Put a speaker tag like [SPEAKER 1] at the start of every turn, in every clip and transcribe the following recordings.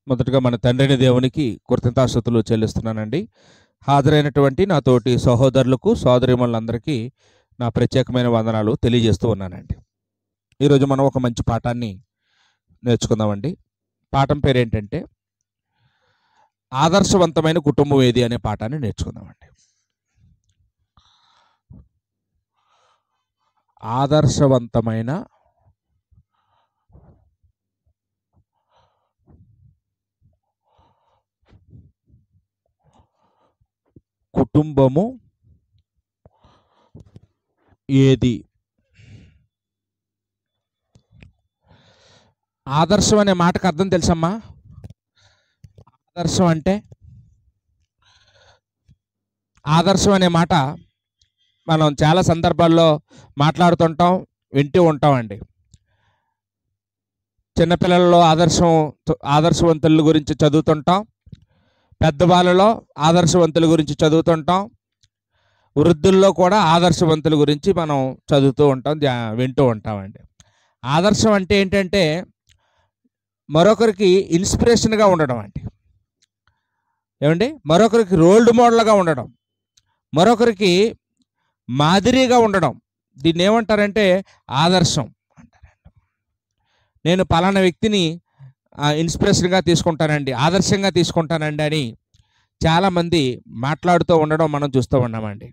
[SPEAKER 1] మొదటగా మన తండ్రిని దేవునికి కృతజ్ఞతాస్తుతులు చెల్లిస్తున్నానండి. హాజరైనటువంటి నా తోటి సహోదరులకు సోదరీమణులందరికీ నా ప్రత్యేకమైన వందనాలు తెలియజేస్తూ ఉన్నానండి. ఈరోజు మనం ఒక మంచి పాఠాన్ని నేర్చుకుందామండి. పాఠం పేరు ఏంటంటే ఆదర్శవంతమైన కుటుంబం ఏది అనే పాఠాన్ని నేర్చుకుందామండి. ఆదర్శవంతమైన కుటుంబము ఏది? ఆదర్శం అనే మాటకు అర్థం తెలుసమ్మా? ఆదర్శం అనే మాట మనం చాలా సందర్భాల్లో మాట్లాడుతుంటాం, వింటూ ఉంటామండి. చిన్నపిల్లలలో ఆదర్శవంతుల గురించి చదువుతుంటాం, పెద్దవాళ్ళలో ఆదర్శవంతుల గురించి చదువుతుంటాం, వృద్ధుల్లో కూడా ఆదర్శవంతుల గురించి మనం చదువుతూ ఉంటాం, వింటూ ఉంటామండి. ఆదర్శం అంటే ఏంటంటే మరొకరికి ఇన్స్పిరేషన్గా ఉండడం అండి. ఏమండి? మరొకరికి రోల్డ్ మోడల్గా ఉండడం, మరొకరికి మాదిరిగా ఉండడం. దీన్ని ఏమంటారంటే ఆదర్శం అంటారండి. నేను పలానా వ్యక్తిని ఇన్స్పిరేషన్గా తీసుకుంటానండి, ఆదర్శంగా తీసుకుంటానండి అని చాలామంది మాట్లాడుతూ ఉండడం మనం చూస్తూ ఉన్నామండి.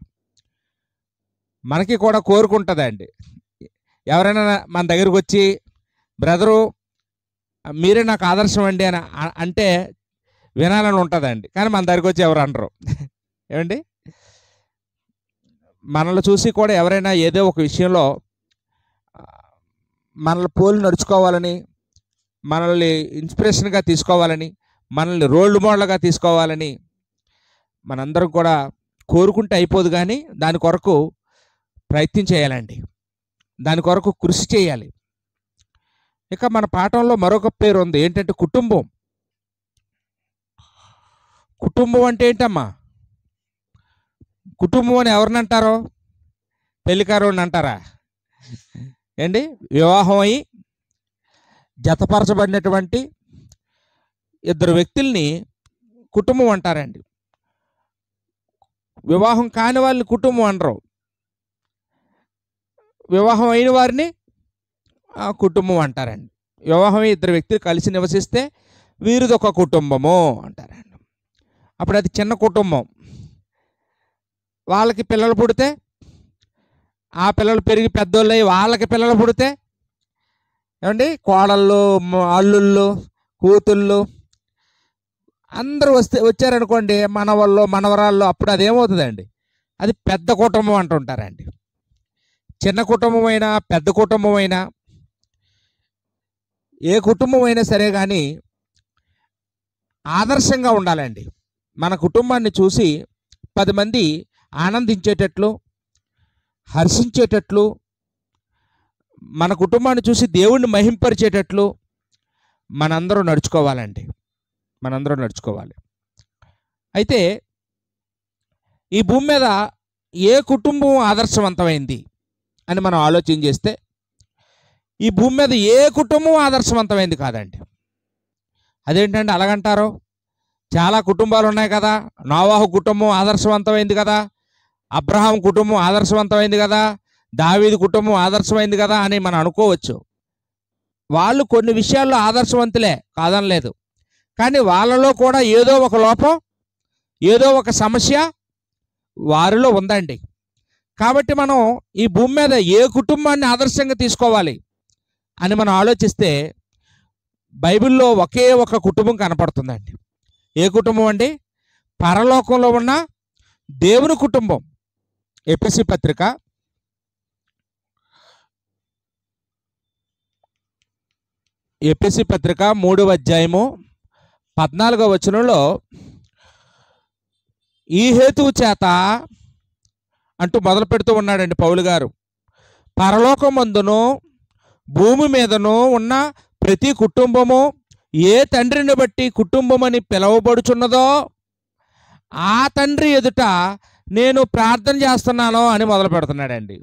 [SPEAKER 1] మనకి కూడా కోరుకుంటుందండి. ఎవరైనా మన దగ్గరకు వచ్చి బ్రదరు మీరే నాకు ఆదర్శం అండి అని అంటే వినాలని ఉంటుందండి. కానీ మన దగ్గరకు వచ్చి ఎవరు అనరు. ఏమండి? మనల్ని చూసి కూడా ఎవరైనా ఏదో ఒక విషయంలో మనల్ని పోలి నడుచుకోవాలని, మనల్ని ఇన్స్పిరేషన్గా తీసుకోవాలని, మనల్ని రోల్డ్ మోడల్గా తీసుకోవాలని మనందరం కూడా కోరుకుంటే అయిపోదు, కానీ దాని కొరకు ప్రయత్నం చేయాలండి, దాని కొరకు కృషి చేయాలి. ఇక మన పాఠంలో మరొక పేరు ఉంది, ఏంటంటే కుటుంబం. కుటుంబం అంటే ఏంటమ్మా? కుటుంబం అని ఎవరిని అంటారో? పెళ్లికారోని అంటారా? ఏంటి? వివాహం అయి జతపరచబడినటువంటి ఇద్దరు వ్యక్తుల్ని కుటుంబం అంటారండి. వివాహం కాని వాళ్ళని కుటుంబం అనరు, వివాహం అయిన వారిని కుటుంబం అంటారండి. వివాహం ఇద్దరు వ్యక్తులు కలిసి నివసిస్తే వీరిది ఒక కుటుంబము అంటారండి. అప్పుడు అది చిన్న కుటుంబం. వాళ్ళకి పిల్లలు పుడితే, ఆ పిల్లలు పెరిగి పెద్దోళ్ళు అయ్యి వాళ్ళకి పిల్లలు పుడితే, ఏమండి, కోడళ్ళు, అల్లుళ్ళు, కూతుళ్ళు అందరూ వచ్చారనుకోండి, మనవాళ్ళు మనవరాళ్ళు, అప్పుడు అదేమవుతుందండి? అది పెద్ద కుటుంబం అంటుంటారండి. చిన్న కుటుంబమైనా పెద్ద కుటుంబమైనా ఏ కుటుంబం అయినా సరే కానీ ఆదర్శంగా ఉండాలండి. మన కుటుంబాన్ని చూసి 10 మంది ఆనందించేటట్లు, హర్షించేటట్లు, మన కుటుంబాన్ని చూసి దేవుణ్ణి మహింపరిచేటట్లు మనందరూ నడుచుకోవాలండి. మనందరూ నడుచుకోవాలి. అయితే ఈ భూమి మీద ఏ కుటుంబం ఆదర్శవంతమైంది అని మనం ఆలోచన చేస్తే ఈ భూమి మీద ఏ కుటుంబం ఆదర్శవంతమైంది కాదండి. అదేంటండి అలాగంటారు? చాలా కుటుంబాలు ఉన్నాయి కదా. నోవాహు కుటుంబం ఆదర్శవంతమైంది కదా, అబ్రహాం కుటుంబం ఆదర్శవంతమైంది కదా, దావీదు కుటుంబం ఆదర్శమైంది కదా అని మనం అనుకోవచ్చు. వాళ్ళు కొన్ని విషయాల్లో ఆదర్శవంతులే, కాదనలేదు. కానీ వాళ్ళలో కూడా ఏదో ఒక లోపం, ఏదో ఒక సమస్య వారిలో ఉందండి. కాబట్టి మనం ఈ భూమి మీద ఏ కుటుంబాన్ని ఆదర్శంగా తీసుకోవాలి అని మనం ఆలోచిస్తే బైబిల్లో ఒకే ఒక కుటుంబం కనపడుతుందండి. ఏ కుటుంబం అండి? పరలోకంలో ఉన్న దేవుని కుటుంబం. ఎఫెసీ పత్రిక 3వ అధ్యాయము 14వ వచనంలో ఈ హేతువు చేత అంటూ మొదలు పెడుతూ ఉన్నాడండి పౌలు గారు. పరలోకమందును భూమి మీదను ఉన్న ప్రతి కుటుంబము ఏ తండ్రిని బట్టి కుటుంబమని పిలువబడుచున్నదో ఆ తండ్రి ఎదుట నేను ప్రార్థన చేస్తున్నాను అని మొదలు పెడుతున్నాడండి.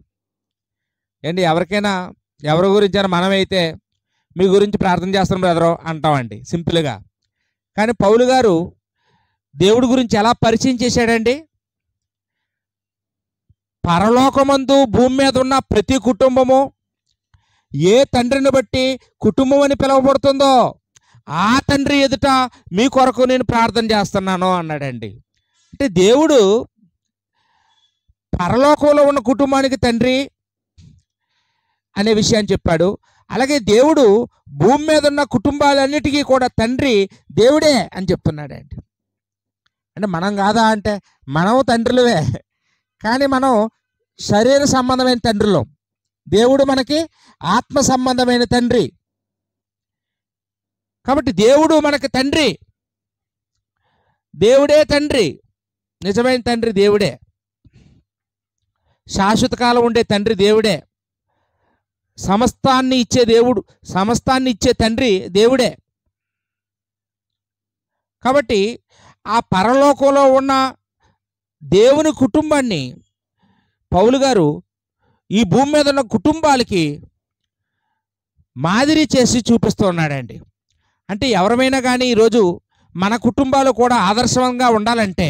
[SPEAKER 1] ఏంటి, ఎవరికైనా ఎవరి గురించి మనమైతే మీ గురించి ప్రార్థన చేస్తాను బ్రదరు అంటామండి సింపుల్గా. కానీ పౌలు గారు దేవుడి గురించి ఎలా పరిచయం చేశాడండి? పరలోకమందు భూమి మీద ఉన్న ప్రతి కుటుంబము ఏ తండ్రిని బట్టి కుటుంబం అని పిలువబడుతుందో ఆ తండ్రి ఎదుట మీ కొరకు నేను ప్రార్థన చేస్తున్నాను అన్నాడండి. అంటే దేవుడు పరలోకంలో ఉన్న కుటుంబానికి తండ్రి అనే విషయాన్ని చెప్పాడు. అలాగే దేవుడు భూమి మీద ఉన్న కుటుంబాలన్నిటికీ కూడా తండ్రి దేవుడే అని చెప్తున్నాడండి. అంటే మనం కాదా అంటే మనం తండ్రులవే, కానీ మనం శరీర సంబంధమైన తండ్రులు. దేవుడు మనకి ఆత్మ సంబంధమైన తండ్రి. కాబట్టి దేవుడు మనకి తండ్రి, దేవుడే తండ్రి, నిజమైన తండ్రి దేవుడే, శాశ్వత కాలం ఉండే తండ్రి దేవుడే, సమస్తాన్ని ఇచ్చే దేవుడు, సమస్తాన్ని ఇచ్చే తండ్రి దేవుడే. కాబట్టి ఆ పరలోకంలో ఉన్న దేవుని కుటుంబాన్ని పౌలు గారు ఈ భూమి మీద ఉన్న కుటుంబాలకి మాదిరి చేసి చూపిస్తూ ఉన్నాడండి. అంటే ఎవరమైనా కానీ ఈరోజు మన కుటుంబాలు కూడా ఆదర్శంగా ఉండాలంటే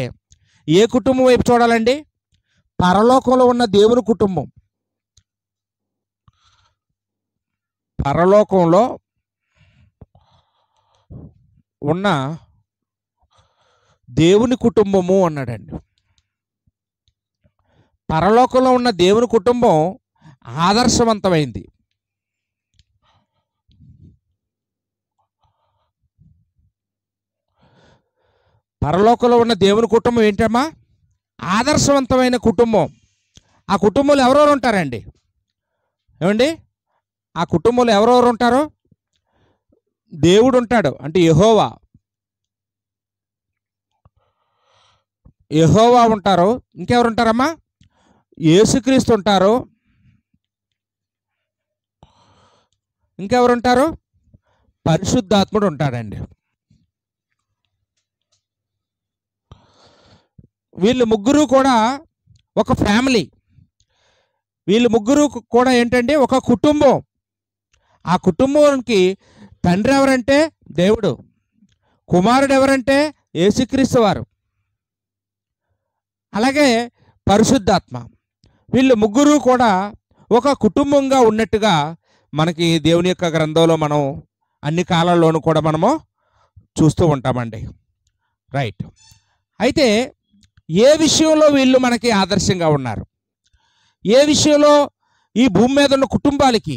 [SPEAKER 1] ఏ కుటుంబం వైపు చూడాలండి? పరలోకంలో ఉన్న దేవుని కుటుంబం. పరలోకంలో ఉన్న దేవుని కుటుంబము అన్నాడండి. పరలోకంలో ఉన్న దేవుని కుటుంబం ఆదర్శవంతమైంది. పరలోకంలో ఉన్న దేవుని కుటుంబం ఏంటమ్మా? ఆదర్శవంతమైన కుటుంబం. ఆ కుటుంబంలో ఎవరెవరు ఉంటారండి? ఏమండి, ఆ కుటుంబంలో ఎవరెవరు ఉంటారు? దేవుడు ఉంటాడు, అంటే యెహోవా ఉంటారు. ఇంకెవరు ఉంటారమ్మా? యేసుక్రీస్తు ఉంటారు. ఇంకెవరు ఉంటారు? పరిశుద్ధాత్ముడు ఉంటాడండి. వీళ్ళు ముగ్గురు కూడా ఒక ఫ్యామిలీ. వీళ్ళు ముగ్గురు కూడా ఏంటంటే ఒక కుటుంబం. ఆ కుటుంబానికి తండ్రి ఎవరంటే దేవుడు, కుమారుడు ఎవరంటే యేసుక్రీస్తు వారు, అలాగే పరిశుద్ధాత్మ. వీళ్ళు ముగ్గురు కూడా ఒక కుటుంబంగా ఉన్నట్టుగా మనకి దేవుని యొక్క గ్రంథంలో మనం అన్ని కాలాల్లోనూ కూడా మనము చూస్తూ ఉంటామండి. రైట్. అయితే ఏ విషయంలో వీళ్ళు మనకి ఆదర్శంగా ఉన్నారు? ఏ విషయంలో ఈ భూమి మీద ఉన్న కుటుంబాలకి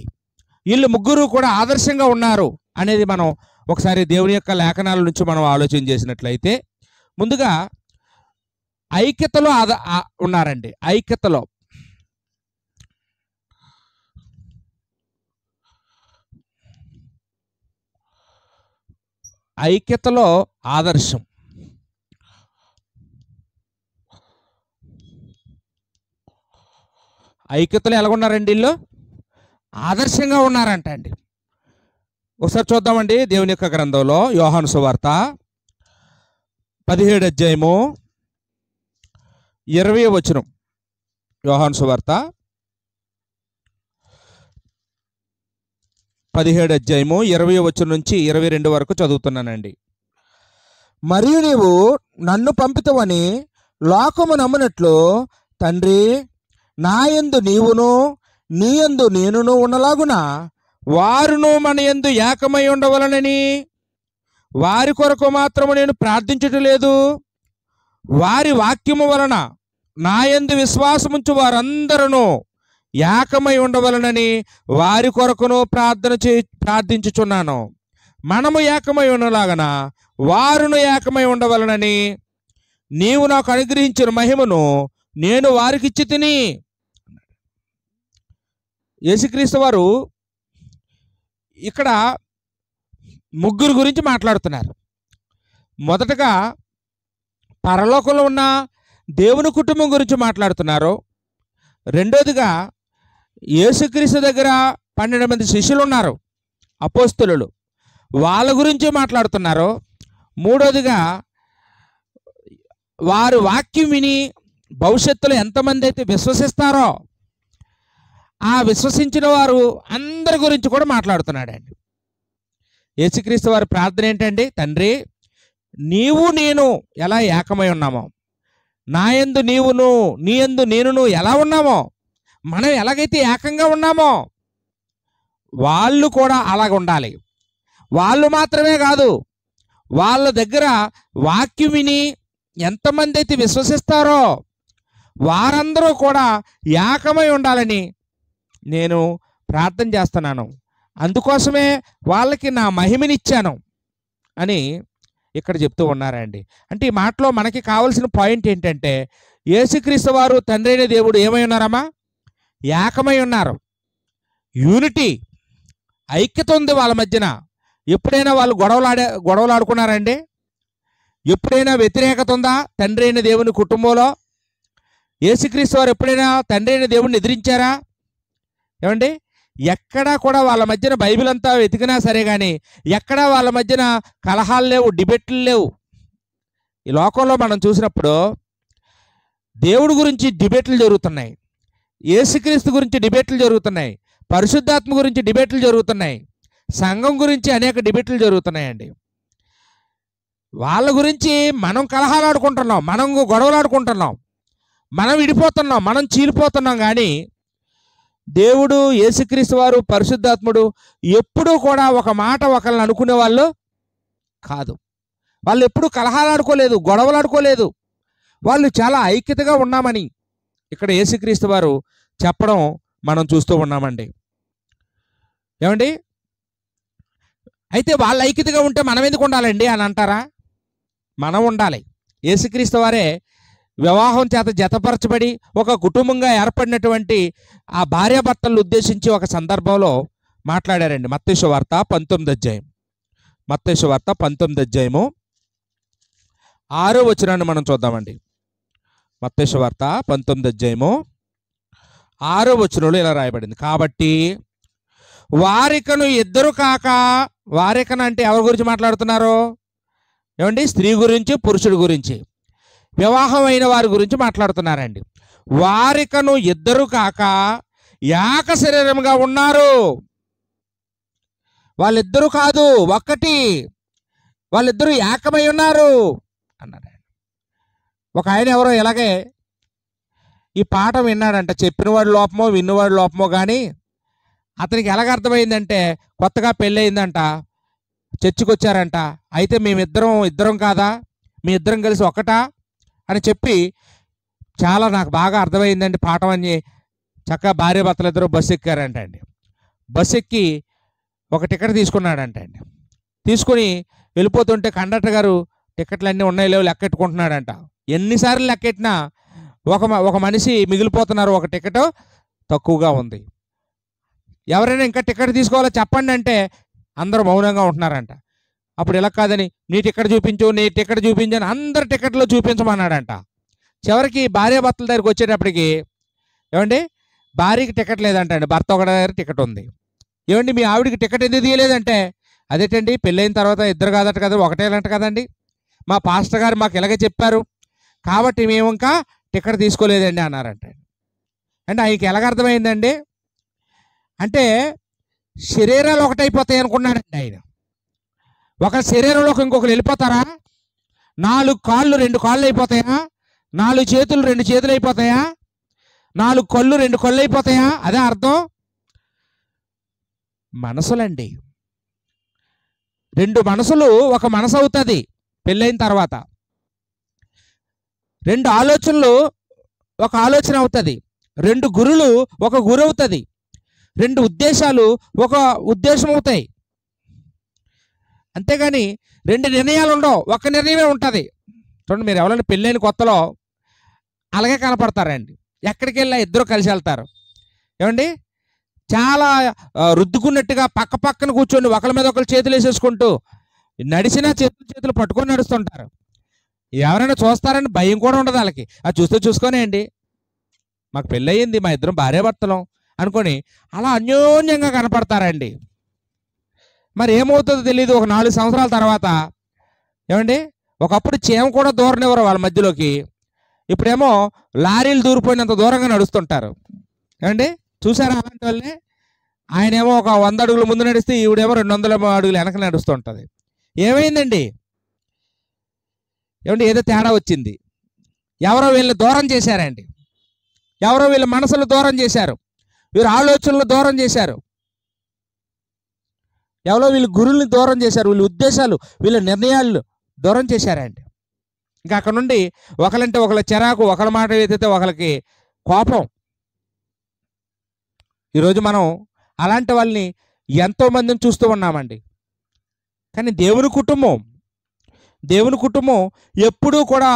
[SPEAKER 1] వీళ్ళు ముగ్గురు కూడా ఆదర్శంగా ఉన్నారు అనేది మనం ఒకసారి దేవుని యొక్క లేఖనాల నుంచి మనం ఆలోచన చేసినట్లయితే, ముందుగా ఐక్యతలో ఉన్నారండి. ఐక్యతలో ఆదర్శం. ఐక్యతలో ఎలాగున్నారండి? వీళ్ళు ఆదర్శంగా ఉన్నారంట అండి. ఒకసారి చూద్దామండి దేవుని యొక్క గ్రంథంలో యోహాను సువార్త 17వ అధ్యాయము 20వ వచనం. యోహాను సువార్త 17వ అధ్యాయము 20వ వచనం నుంచి 22 వరకు చదువుతున్నానండి. మరియు నీవు నన్ను పంపితవని లోకము నమ్మునట్లు తండ్రి, నా యందు నీవును నీ యందు నేనును ఉన్నలాగున వారును మన యందు ఏకమై ఉండవలనని వారి కొరకు మాత్రము నేను ప్రార్థించుట లేదు. వారి వాక్యము వలన నా యందు విశ్వాసముంచు వారందరూ ఏకమై ఉండవలనని వారి కొరకును ప్రార్థించుచున్నాను. మనము ఏకమై ఉండలాగన వారును ఏకమై ఉండవలనని నీవు నాకు అనుగ్రహించిన మహిమను నేను వారికిచ్చి తిని. యేసుక్రీస్తు వారు ఇక్కడ ముగ్గురు గురించి మాట్లాడుతున్నారు. మొదటగా పరలోకంలో ఉన్న దేవుని కుటుంబం గురించి మాట్లాడుతున్నారు. రెండోదిగా యేసుక్రీస్తు దగ్గర 12 మంది శిష్యులు ఉన్నారు, అపోస్తలులు, వాళ్ళ గురించి మాట్లాడుతున్నారు. మూడోదిగా వారు వాక్యం విని భవిష్యత్తులో ఎంతమంది అయితే విశ్వసిస్తారో ఆ విశ్వసించిన వారు అందరి గురించి కూడా మాట్లాడుతున్నాడండి. యేసుక్రీస్తు వారి ప్రార్థన ఏంటండి? తండ్రి, నీవు నేను ఎలా ఏకమై ఉన్నామో, నా యందు నీవును నీ యందు నేనును ఎలా ఉన్నామో, మనం ఎలాగైతే ఏకంగా ఉన్నామో వాళ్ళు కూడా అలాగ ఉండాలి. వాళ్ళు మాత్రమే కాదు, వాళ్ళ దగ్గర వాక్యం విని ఎంతమంది అయితే విశ్వసిస్తారో వారందరూ కూడా ఏకమై ఉండాలని నేను ప్రార్థన చేస్తున్నాను. అందుకోసమే వాళ్ళకి నా మహిమనిచ్చాను అని ఇక్కడ చెప్తూ ఉన్నారండి. అంటే ఈ మాటలో మనకి కావాల్సిన పాయింట్ ఏంటంటే, యేసుక్రీస్తు వారు తండ్రి అయిన దేవుడు ఏమై ఉన్నారమ్మా? ఏకమై ఉన్నారు. యూనిటీ, ఐక్యత ఉంది వాళ్ళ మధ్యన. ఎప్పుడైనా వాళ్ళు గొడవలాడుకున్నారండి? ఎప్పుడైనా వ్యతిరేకత ఉందా తండ్రి అయిన దేవుని కుటుంబంలో? యేసుక్రీస్తు వారు ఎప్పుడైనా తండ్రి అయిన దేవుడిని ఎదిరించారా? ఏమండి, ఎక్కడా కూడా వాళ్ళ మధ్యన బైబిల్ అంతా వెతికినా సరే కానీ ఎక్కడా వాళ్ళ మధ్యన కలహాలు లేవు, డిబేట్లు లేవు. ఈ లోకంలో మనం చూసినప్పుడు దేవుడి గురించి డిబేట్లు జరుగుతున్నాయి, యేసుక్రీస్తు గురించి డిబేట్లు జరుగుతున్నాయి, పరిశుద్ధాత్మ గురించి డిబేట్లు జరుగుతున్నాయి, సంఘం గురించి అనేక డిబేట్లు జరుగుతున్నాయండి. వాళ్ళ గురించి మనం కలహాలు ఆడుకుంటున్నాం, మనం గొడవలు ఆడుకుంటున్నాం, మనం విడిపోతున్నాం, మనం చీలిపోతున్నాం. కానీ దేవుడు, యేసుక్రీస్తు వారు, పరిశుద్ధాత్ముడు ఎప్పుడూ కూడా ఒక మాట ఒకళ్ళని అనుకునే వాళ్ళు కాదు. వాళ్ళు ఎప్పుడూ కలహాలు ఆడుకోలేదు, గొడవలు ఆడుకోలేదు. వాళ్ళు చాలా ఐక్యతగా ఉన్నామని ఇక్కడ యేసుక్రీస్తు వారు చెప్పడం మనం చూస్తూ ఉన్నామండి. ఏమండి, అయితే వాళ్ళ ఐక్యతగా ఉంటే మనం ఎందుకు ఉండాలండి అని అంటారా? మనం ఉండాలి. యేసుక్రీస్తు వారే వివాహం చేత జతపరచబడి ఒక కుటుంబంగా ఏర్పడినటువంటి ఆ భార్యాభర్తలను ఉద్దేశించి ఒక సందర్భంలో మాట్లాడారండి. మత్తయి సువార్త 19వ అధ్యాయం, మత్తయి సువార్త 19వ అధ్యాయము 6వ వచనాన్ని మనం చూద్దామండి. మత్తయి సువార్త 19వ అధ్యాయము 6వ వచనంలో ఇలా రాయబడింది, కాబట్టి వారికను ఇద్దరు కాక, వారికను అంటే ఎవరి గురించి మాట్లాడుతున్నారు? ఏమండి, స్త్రీ గురించి, పురుషుడి గురించి, వివాహం అయిన వారి గురించి మాట్లాడుతున్నారండి. వారికను ఇద్దరు కాక ఏక శరీరంగా ఉన్నారు. వాళ్ళిద్దరూ కాదు, ఒక్కటి, వాళ్ళిద్దరూ ఏకమై ఉన్నారు అన్నాడు. ఒక ఆయన ఎవరో ఇలాగే ఈ పాఠం విన్నాడంట. చెప్పినవాడి లోపమో విన్నవాడి లోపమో కానీ అతనికి ఎలాగ అర్థమైందంటే, కొత్తగా పెళ్ళయిందంట, చర్చికి వచ్చారంట, అయితే ఇద్దరం కాదా, మీ ఇద్దరం కలిసి ఒకటా అని చెప్పి చాలా నాకు బాగా అర్థమైందండి పాఠం అని చక్కగా భార్య భర్తలు ఇద్దరు బస్సు ఎక్కారంట అండి. బస్సు ఎక్కి ఒక టికెట్ తీసుకున్నాడంట అండి. తీసుకుని వెళ్ళిపోతుంటే కండక్టర్ గారు టికెట్లు అన్నీ ఉన్నాయి లేవు లెక్కెట్టుకుంటున్నాడంట. ఎన్నిసార్లు లెక్కెట్టినా ఒక మనిషి మిగిలిపోతున్నారు, ఒక టికెట్ తక్కువగా ఉంది. ఎవరైనా ఇంకా టికెట్ తీసుకోవాలో చెప్పండి అంటే అందరూ మౌనంగా ఉంటున్నారంట. అప్పుడు ఇలా కాదని, నీ టికెట్ చూపించు, నీ టికెట్ చూపించు అని అందరు టికెట్లో చూపించమన్నాడంట. చివరికి భార్యాభర్తల దగ్గరికి వచ్చేటప్పటికి, ఏమండి, భార్యకి టికెట్ లేదంట అండి, భర్త ఒకటి దగ్గర టికెట్ ఉంది. ఏమండి, మీ ఆవిడికి టికెట్ ఎందుకు తీయలేదంటే, అదేంటండి పెళ్ళైన తర్వాత ఇద్దరు కాదట కదా, ఒకటేనంట కదండి, మా పాస్టర్ గారు మాకు ఇలాగే చెప్పారు కాబట్టి మేము ఇంకా టికెట్ తీసుకోలేదండి అన్నారంట. అంటే ఆయనకి ఎలాగ అర్థమైందండి అంటే, శరీరాలు ఒకటైపోతాయి అనుకున్నాడండి ఆయన. ఒక శరీరంలోకి ఇంకొకరు వెళ్ళిపోతారా? 4 కాళ్ళు 2 కాళ్ళు అయిపోతాయా? 4 చేతులు 2 చేతులు అయిపోతాయా? 4 కళ్ళు 2 కళ్ళు అయిపోతాయా? అదే అర్థం. మనసులండి, 2 మనసులు ఒక మనసు అవుతుంది పెళ్ళైన తర్వాత. 2 ఆలోచనలు ఒక ఆలోచన అవుతుంది. 2 గురులు ఒక గురు అవుతుంది. 2 ఉద్దేశాలు ఒక ఉద్దేశం అవుతాయి. అంతేగాని 2 నిర్ణయాలు ఉండవు, ఒక నిర్ణయమే ఉంటుంది. చూడండి, మీరు ఎవరైనా పెళ్ళైన కొత్తలో అలాగే కనపడతారండి. ఎక్కడికి వెళ్ళా ఇద్దరు కలిసి వెళ్తారు. ఏమండి, చాలా రుద్దుకున్నట్టుగా పక్క పక్కన కూర్చొని ఒకరి మీద ఒకరు చేతులు వేసేసుకుంటూ నడిచినా చేతులు పట్టుకొని నడుస్తుంటారు. ఎవరైనా చూస్తారని భయం కూడా ఉండదు వాళ్ళకి. అది చూసుకొనే అండి, మాకు పెళ్ళయింది, మా ఇద్దరం భార్యాభర్తలం అనుకొని అలా అన్యోన్యంగా కనపడతారండి. మరి ఏమవుతుందో తెలియదు. ఒక 4 సంవత్సరాల తర్వాత ఏమండి, ఒకప్పుడు చీమ కూడా దూరనివ్వరు వాళ్ళ మధ్యలోకి, ఇప్పుడేమో లారీలు దూరిపోయినంత దూరంగా నడుస్తుంటారు. ఏమండి, చూసారా అలాంటి వాళ్ళని? ఆయనేమో ఒక 100 అడుగులు ముందు నడిస్తే ఈవిడేమో 200 అడుగులు వెనక నడుస్తుంటుంది. ఏమైందండి? ఏమంటే ఏదో తేడా వచ్చింది. ఎవరో వీళ్ళని దూరం చేశారండి. ఎవరో వీళ్ళ మనసులు దూరం చేశారు, వీళ్ళ ఆలోచనలు దూరం చేశారు, ఎవరో వీళ్ళ గురుల్ని దూరం చేశారు, వీళ్ళ ఉద్దేశాలు, వీళ్ళ నిర్ణయాలు దూరం చేశారండి. ఇంకా అక్కడ నుండి ఒకలంటే ఒకళ్ళ చిరాకు, ఒకళ్ళ మాట ఏదైతే ఒకళ్ళకి కోపం. ఈరోజు మనం అలాంటి వాళ్ళని ఎంతోమందిని చూస్తూ ఉన్నామండి. కానీ దేవుని కుటుంబం ఎప్పుడూ కూడా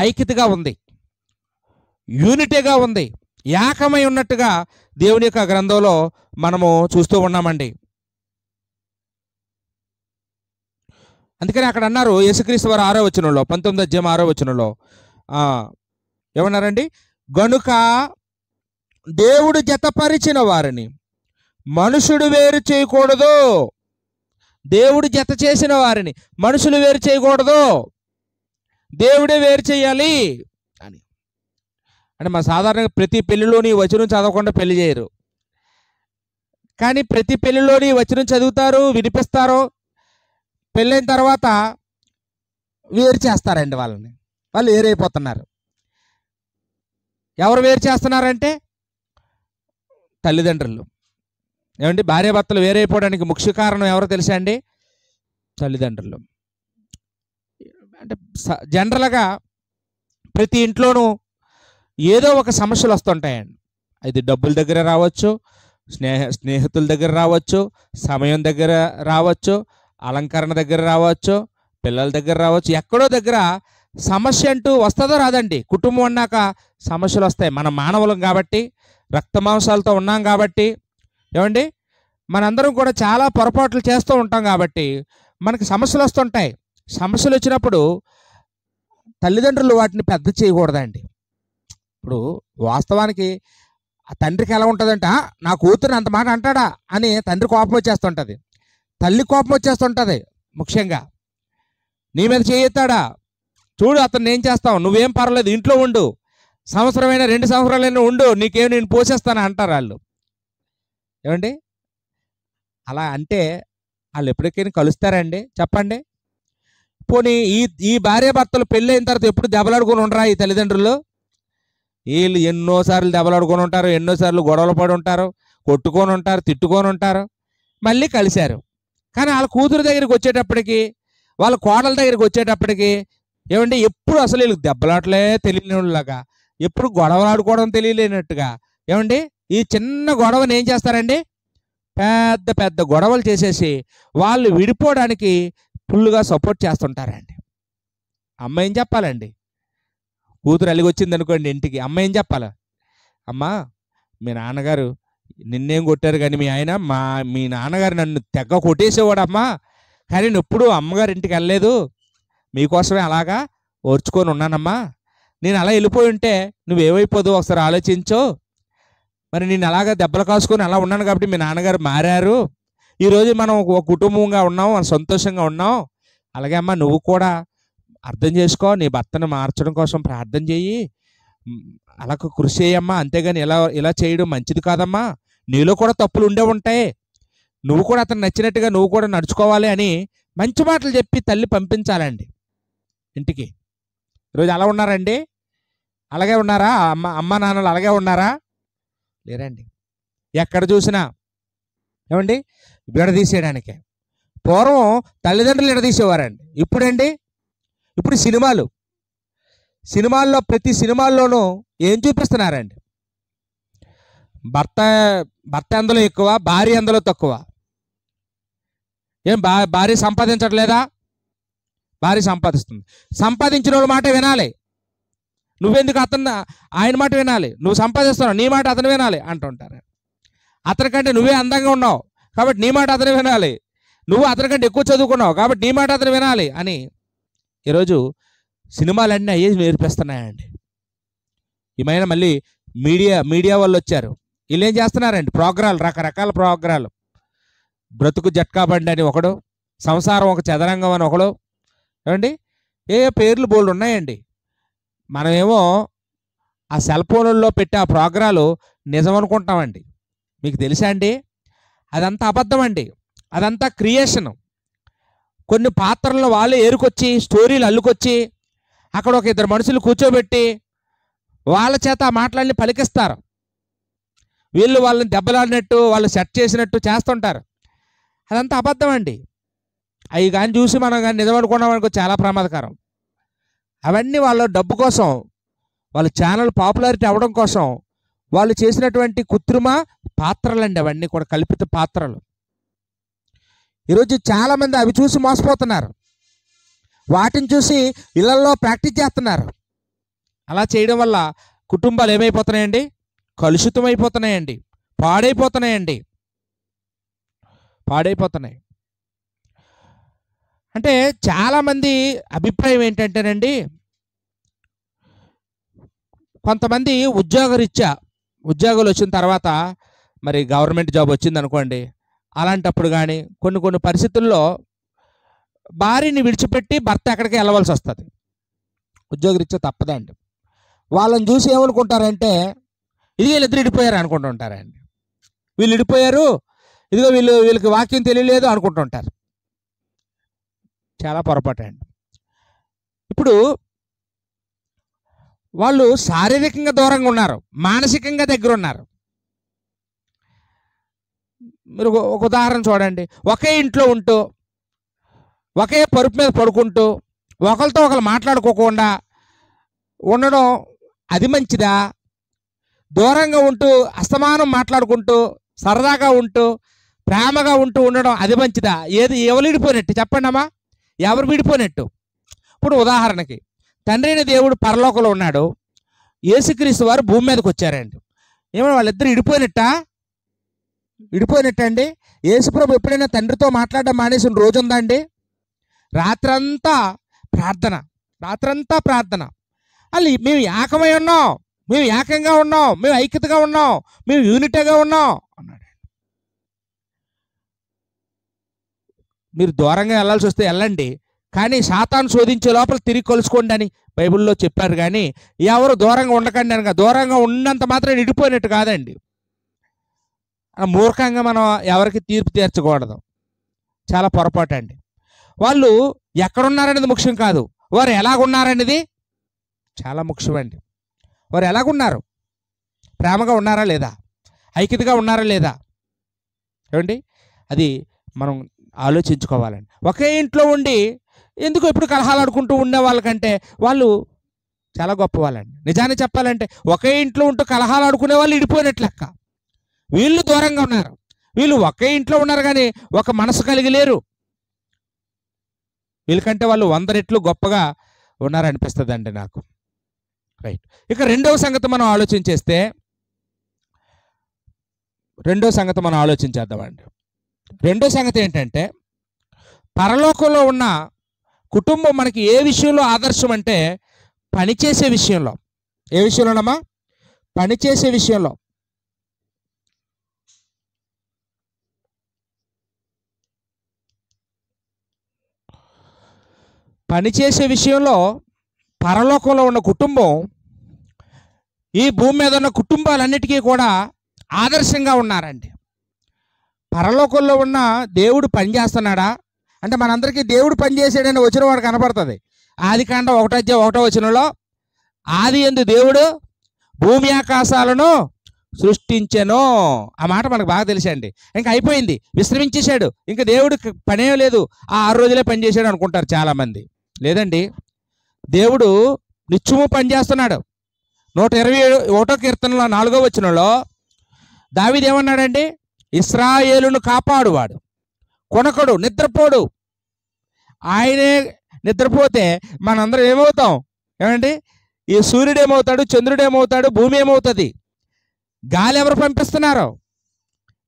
[SPEAKER 1] ఐక్యతగా ఉంది, యూనిటీగా ఉంది, ఏకమై ఉన్నట్టుగా దేవుని యొక్క గ్రంథంలో మనము చూస్తూ ఉన్నామండి. అందుకని అక్కడ అన్నారు, యేసుక్రీస్తు వారు 6వ వచనంలో, 19వ అధ్యాయం 6వ వచనంలో ఏమన్నారండి? గనుక దేవుడు జతపరిచిన వారిని మనుషుడు వేరు చేయకూడదు. దేవుడు జత చేసిన వారిని మనుషులు వేరు చేయకూడదు, దేవుడే వేరు చేయాలి అని. అంటే మా సాధారణంగా ప్రతి పెళ్లిలోని వచనం చదవకుండా పెళ్లి చేయరు, కానీ ప్రతి పెళ్లిలోని వచనం చదువుతారు, వినిపిస్తారు. పెళ్ళైన తర్వాత వేరు చేస్తారండి వాళ్ళని. వాళ్ళు వేరైపోతున్నారు. ఎవరు వేరు చేస్తున్నారంటే తల్లిదండ్రులు. ఏమండి, భార్యాభర్తలు వేరైపోవడానికి ముఖ్య కారణం ఎవరో తెలుసా అండి? తల్లిదండ్రులు. అంటే జనరల్గా ప్రతి ఇంట్లోనూ ఏదో ఒక సమస్యలు వస్తుంటాయండి. అది డబ్బుల దగ్గర రావచ్చు, స్నేహితుల దగ్గర రావచ్చు, సమయం దగ్గర రావచ్చు, అలంకరణ దగ్గర రావచ్చు, పిల్లల దగ్గర రావచ్చు. ఎక్కడో దగ్గర సమస్య అంటూ వస్తుందో రాదండి. కుటుంబం అన్నాక సమస్యలు వస్తాయి. మనం మానవులం కాబట్టి, రక్తమాంసాలతో ఉన్నాం కాబట్టి, ఏమండి, మనందరం కూడా చాలా పొరపాట్లు చేస్తూ ఉంటాం కాబట్టి మనకి సమస్యలు వస్తుంటాయి. సమస్యలు వచ్చినప్పుడు తల్లిదండ్రులు వాటిని పెద్ద చేయకూడదండి. ఇప్పుడు వాస్తవానికి ఆ తండ్రికి ఎలా ఉంటుందంటే, నా కూతురు అంత మాట అంటాడా అని తండ్రి కోపం వచ్చేస్తుంటుంది, తల్లి కోపం వచ్చేస్తుంటుంది. ముఖ్యంగా నీ మీద చేయెత్తాడా, చూడు అతను ఏం చేస్తావు, నువ్వేం పర్వాలేదు ఇంట్లో ఉండు, సంవత్సరమైనా 2 సంవత్సరాలైనా ఉండు, నీకేం నేను పోషిస్తాను అంటారు వాళ్ళు. ఏమండి, అలా అంటే వాళ్ళు ఎప్పటికైనా కలుస్తారండి చెప్పండి? పోనీ ఈ భార్యాభర్తలు పెళ్ళి అయిన తర్వాత ఎప్పుడు దెబ్బలాడుకొని ఉండరా ఈ తల్లిదండ్రులు? వీళ్ళు ఎన్నోసార్లు దెబ్బలాడుకొని ఉంటారు, ఎన్నోసార్లు గొడవలు పడి ఉంటారు, కొట్టుకొని ఉంటారు, తిట్టుకొని ఉంటారు, మళ్ళీ కలిశారు. కానీ వాళ్ళ కూతురు దగ్గరికి వచ్చేటప్పటికి, వాళ్ళ కోడల దగ్గరికి వచ్చేటప్పటికి ఏమండి, ఎప్పుడు అసలు వీళ్ళకి దెబ్బలాటలే తెలియనిలాగా, ఎప్పుడు గొడవలు ఆడుకోవడం తెలియలేనట్టుగా, ఏమండి, ఈ చిన్న గొడవని ఏం చేస్తారండి, పెద్ద పెద్ద గొడవలు చేసేసి వాళ్ళు విడిపోవడానికి ఫుల్గా సపోర్ట్ చేస్తుంటారండి. అమ్మ ఏం చెప్పాలండి? కూతురు అలిగి వచ్చింది అనుకోండి ఇంటికి, అమ్మ ఏం చెప్పాలి? అమ్మా, మీ నాన్నగారు నిన్నేం కొట్టారు కానీ మీ నాన్నగారు నన్ను తెగ కొట్టేసేవాడమ్మా, కానీ నేను ఎప్పుడు అమ్మగారి ఇంటికి వెళ్ళలేదు, మీకోసమే అలాగా ఓర్చుకొని ఉన్నానమ్మా. నేను అలా వెళ్ళిపోయి ఉంటే నువ్వేమైపోదు ఒకసారి ఆలోచించు. మరి నేను అలాగా దెబ్బలు కాసుకొని అలా ఉన్నాను కాబట్టి మీ నాన్నగారు మారారు. ఈరోజు మనం ఒక కుటుంబంగా ఉన్నాం, మనం సంతోషంగా ఉన్నాం. అలాగే అమ్మా, నువ్వు కూడా అర్థం చేసుకో, నీ భర్తను మార్చడం కోసం ప్రార్థన చెయ్యి, అలా కృషి చేయమ్మా. అంతేగాని ఇలా చేయడం మంచిది కాదమ్మా, నీలో కూడా తప్పులు ఉండే ఉంటాయి, నువ్వు కూడా అతను నచ్చినట్టుగా నువ్వు కూడా నడుచుకోవాలి అని మంచి మాటలు చెప్పి తల్లి పంపించాలండి ఇంటికి. ఈరోజు అలా ఉన్నారండి? అలాగే ఉన్నారా? అమ్మ నాన్నలు అలాగే ఉన్నారా? లేరండి. ఎక్కడ చూసినా ఏమండి విడదీసేయడానికే. పూర్వం తల్లిదండ్రులు విడదీసేవారండి. ఇప్పుడండి, ఇప్పుడు సినిమాల్లో ప్రతి సినిమాల్లోనూ ఏం చూపిస్తున్నారండి? భర్త అందులో ఎక్కువ, భార్య అందులో తక్కువ. ఏం భార్య సంపాదించట్లేదా? భార్య సంపాదిస్తుంది. సంపాదించిన వాళ్ళ మాట వినాలి, నువ్వెందుకు ఆయన మాట వినాలి? నువ్వు సంపాదిస్తున్నావు, నీ మాట అతను వినాలి అంటుంటారు. అతనికంటే నువ్వే అందంగా ఉన్నావు కాబట్టి నీ మాట అతను వినాలి, నువ్వు అతనికంటే ఎక్కువ చదువుకున్నావు కాబట్టి నీ మాట అతను వినాలి అని ఈరోజు సినిమాలన్నీ అయ్యే నేర్పిస్తున్నాయండి. ఏమైనా మళ్ళీ మీడియా వాళ్ళు వచ్చారు, వీళ్ళు ఏం చేస్తున్నారండి? ప్రోగ్రాలు, రకరకాల ప్రోగ్రాలు. బ్రతుకు జట్కా బండి అని ఒకడు, సంసారం ఒక చదరంగం అని ఒకడు, ఏమండి ఏ పేర్లు బోల్డ్ ఉన్నాయండి. మనమేమో ఆ సెల్ ఫోన్లలో పెట్టే ఆ ప్రోగ్రాలు నిజం అనుకుంటామండి. మీకు తెలుసా అండి, అదంతా అబద్ధం అండి, అదంతా క్రియేషన్. కొన్ని పాత్రలను వాళ్ళే ఏరుకొచ్చి స్టోరీలు అల్లుకొచ్చి అక్కడ ఒక ఇద్దరు మనుషులు కూర్చోబెట్టి వాళ్ళ చేత ఆ మాటలన్నీ పలికిస్తారు. వీళ్ళు వాళ్ళని దెబ్బలాడినట్టు, వాళ్ళు సెట్ చేసినట్టు చేస్తుంటారు. అదంతా అబద్ధం అండి. అవి కానీ చూసి మనం కానీ నిజం అనుకున్నాం అనుకో, చాలా ప్రమాదకరం. అవన్నీ వాళ్ళ డబ్బు కోసం, వాళ్ళ ఛానల్ పాపులారిటీ అవ్వడం కోసం వాళ్ళు చేసినటువంటి కృత్రిమ పాత్రలండి. అవన్నీ కూడా కల్పిత పాత్రలు. ఈరోజు చాలామంది అవి చూసి మోసపోతున్నారు. వాటిని చూసి ఇళ్లలో ప్రాక్టీస్ చేస్తున్నారు. అలా చేయడం వల్ల కుటుంబాలు ఏమైపోతున్నాయండి? కలుషితం అయిపోతున్నాయండి, పాడైపోతున్నాయండి. అంటే చాలామంది అభిప్రాయం ఏంటంటేనండి, కొంతమంది ఉద్యోగాలు వచ్చిన తర్వాత, మరి గవర్నమెంట్ జాబ్ వచ్చింది అనుకోండి, అలాంటప్పుడు కానీ కొన్ని పరిస్థితుల్లో భార్యని విడిచిపెట్టి భర్త ఎక్కడికి వెళ్ళవలసి వస్తుంది. ఉద్యోగరీత్యా తప్పదండి. వాళ్ళని చూసి ఏమనుకుంటారంటే, ఇది వీళ్ళిద్దరు విడిపోయారు అనుకుంటుంటారండి. వీళ్ళు విడిపోయారు, ఇదిగో వీళ్ళకి వాక్యం తెలియలేదు అనుకుంటుంటారు. చాలా పొరపాటు అండి. ఇప్పుడు వాళ్ళు శారీరకంగా దూరంగా ఉన్నారు, మానసికంగా దగ్గర ఉన్నారు. మీరు ఒక ఉదాహరణ చూడండి. ఒకే ఇంట్లో ఉంటూ, ఒకే పరుపు మీద పడుకుంటూ, ఒకరితో ఒకరు మాట్లాడుకోకుండా ఉండడం అది మంచిదా? దూరంగా ఉంటూ అస్తమానం మాట్లాడుకుంటూ సరదాగా ఉంటూ ప్రేమగా ఉంటూ ఉండడం అది మంచిదా? ఎవరు విడిపోయినట్టు చెప్పండి అమ్మా, ఎవరు విడిపోయినట్టు? ఇప్పుడు ఉదాహరణకి తండ్రి అయిన దేవుడు పరలోకంలో ఉన్నాడు, యేసుక్రీస్తు వారు భూమి మీదకి వచ్చారండి. ఏమన్నా వాళ్ళిద్దరు విడిపోయినట్టండి? యేసుప్రభు ఎప్పుడైనా తండ్రితో మాట్లాడడం మానేసిన రోజు ఉందా అండి? రాత్రంతా ప్రార్థన. అది మేము ఏకమై ఉన్నాం, మేము ఏకంగా ఉన్నాం, మేము ఐక్యతగా ఉన్నాం, మేము యూనిటీగా ఉన్నాం అన్నాడు. మీరు దూరంగా వెళ్ళాల్సి వస్తే వెళ్ళండి, కానీ సాతాను శోధించే లోపల తిరిగి కలుసుకోండి అని బైబిల్లో చెప్పారు. కానీ ఎవరు దూరంగా ఉండకండి అనగా, దూరంగా ఉన్నంత మాత్రం విడిపోయినట్టు కాదండి. మూర్ఖంగా మనం ఎవరికి తీర్పు తీర్చకూడదు, చాలా పొరపాటు అండి. వాళ్ళు ఎక్కడున్నారనేది ముఖ్యం కాదు, వారు ఎలాగున్నారనేది చాలా ముఖ్యమండి. వారు ఎలాగున్నారు? ప్రేమగా ఉన్నారా లేదా? ఐక్యతగా ఉన్నారా లేదా? ఏమండి, అది మనం ఆలోచించుకోవాలండి. ఒకే ఇంట్లో ఉండి ఎందుకు ఎప్పుడు కలహాలు ఆడుకుంటూ ఉండే వాళ్ళకంటే వాళ్ళు చాలా గొప్ప వాళ్ళండి. నిజాన్ని చెప్పాలంటే ఒకే ఇంట్లో ఉంటూ కలహాలు ఆడుకునే వాళ్ళు విడిపోయినట్లు లెక్క. వీళ్ళు దూరంగా ఉన్నారు, వీళ్ళు ఒకే ఇంట్లో ఉన్నారు కానీ ఒక మనసు కలిగి లేరు. వీళ్ళకంటే వాళ్ళు 100 రెట్లు గొప్పగా ఉన్నారనిపిస్తుంది అండి నాకు. రైట్. ఇక రెండవ సంగతి మనం ఆలోచించేద్దామండి. రెండో సంగతి ఏంటంటే, పరలోకంలో ఉన్న కుటుంబం మనకి ఏ విషయంలో ఆదర్శం అంటే, పనిచేసే విషయంలో. ఏ విషయంలోనమ్మా? పనిచేసే విషయంలో. పనిచేసే విషయంలో పరలోకంలో ఉన్న కుటుంబం ఈ భూమి మీద ఉన్న కుటుంబాలన్నిటికీ కూడా ఆదర్శంగా ఉన్నారండి. పరలోకంలో ఉన్న దేవుడు పనిచేస్తున్నాడా అంటే, మనందరికీ దేవుడు పనిచేసాడని వచ్చిన వాడు కనపడుతుంది. ఆదికాండం 1:1 ఆది యందు దేవుడు భూమి ఆకాశాలను సృష్టించెను. ఆ మాట మనకు బాగా తెలుసండి. ఇంకా అయిపోయింది, విశ్రమించేశాడు, ఇంకా దేవుడు పనేం లేదు, ఆ 6 రోజులే పనిచేశాడు అనుకుంటారు చాలామంది. లేదండి, దేవుడు నిత్యము పనిచేస్తున్నాడు. 121 కీర్తనలో 4వ వచనంలో దావీదు ఏమన్నాడండి? ఇశ్రాయేలును కాపాడువాడు, కొనకడు, నిద్రపోడు. ఆయనే నిద్రపోతే మనందరం ఏమవుతాం? ఏమండి, ఈ సూర్యుడు ఏమవుతాడు, చంద్రుడు ఏమవుతాడు, భూమి ఏమవుతుంది? గాలి ఎవరు పంపిస్తున్నారు?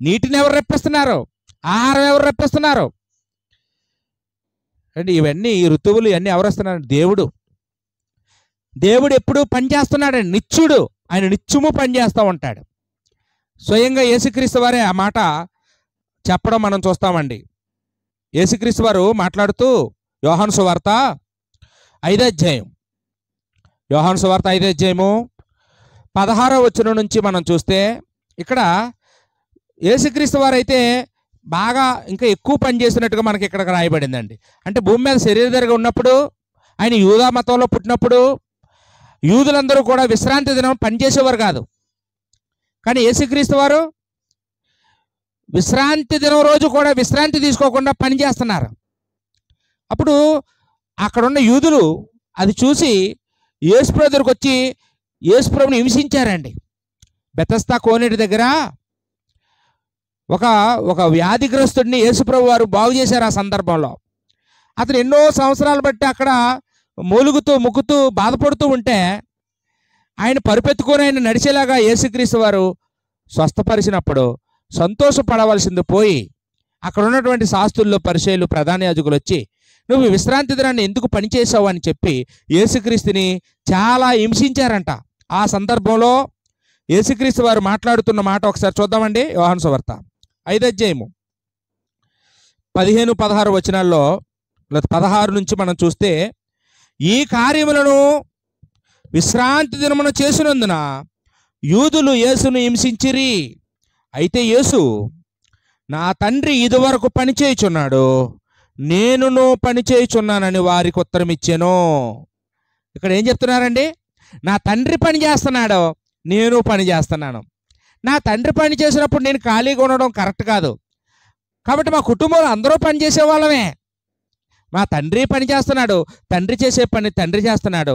[SPEAKER 1] నీటిని ఎవరు రప్పిస్తున్నారు? ఆహారం ఎవరు రప్పిస్తున్నారు? అంటే ఇవన్నీ, ఈ ఋతువులు ఇవన్నీ ఎవరు వస్తున్నారు? దేవుడు ఎప్పుడు పనిచేస్తున్నాడండి, నిత్యుడు. ఆయన నిత్యము పనిచేస్తూ ఉంటాడు. స్వయంగా యేసుక్రీస్తు వారే ఆ మాట చెప్పడం మనం చూస్తామండి. యేసుక్రీస్తు వారు మాట్లాడుతూ యోహాను సువార్త 5వ అధ్యాయం 16వ వచనం నుంచి మనం చూస్తే, ఇక్కడ యేసుక్రీస్తు వారు అయితే బాగా ఇంకా ఎక్కువ పని చేసినట్టుగా మనకి ఇక్కడ రాయబడిందండి. అంటే భూమి మీద శరీరధారిగా ఉన్నప్పుడు ఆయన యూదా మతంలో పుట్టినప్పుడు యూదులందరూ కూడా విశ్రాంతి దినం పనిచేసేవారు కాదు. కానీ యేసుక్రీస్తు వారు విశ్రాంతి దినం రోజు కూడా విశ్రాంతి తీసుకోకుండా పని చేస్తున్నారు. అప్పుడు అక్కడున్న యూదులు అది చూసి యేసుప్రభు దగ్గరికి వచ్చి యేసుప్రభుని హింసించారండి. బెతస్దా కోనేటి దగ్గర ఒక వ్యాధిగ్రస్తుడిని యేసుప్రభు వారు బాగు చేశారు. ఆ సందర్భంలో అతను ఎన్నో సంవత్సరాలు బట్టి అక్కడ మూలుగుతూ ముక్కుతూ బాధపడుతూ ఉంటే ఆయన పరుపెత్తుకొని ఆయన నడిచేలాగా యేసుక్రీస్తు వారు స్వస్థపరిచినప్పుడు సంతోషపడవలసింది పోయి అక్కడ ఉన్నటువంటి శాస్త్రుల్లో పరిచయులు ప్రధాన యాజకులు వచ్చి నువ్వు విశ్రాంతి దినాన్ని ఎందుకు పనిచేసావు అని చెప్పి యేసుక్రీస్తుని చాలా హింసించారంట. ఆ సందర్భంలో యేసుక్రీస్తు వారు మాట్లాడుతున్న మాట ఒకసారి చూద్దామండి. యోహాను సువార్త 5వ అధ్యాయము 15-16 వచనాల్లో 16 నుంచి మనం చూస్తే, ఈ కార్యములను విశ్రాంతి దినమున చేసినందున యూదులు యేసును హింసించిరి. అయితే యేసు నా తండ్రి ఇదివరకు పనిచేయుచున్నాడు, నేనును పనిచేయుచున్నానని వారికి ఉత్తరం ఇచ్చాను. ఇక్కడ ఏం చెప్తున్నారండి? నా తండ్రి పని చేస్తున్నాడు, నేను పని చేస్తున్నాను. నా తండ్రి పని చేసినప్పుడు నేను ఖాళీగా ఉండడం కరెక్ట్ కాదు. కాబట్టి మా కుటుంబంలో అందరూ పని చేసేవాళ్ళమే. మా తండ్రి పని చేస్తున్నాడు, తండ్రి చేసే పని తండ్రి చేస్తున్నాడు,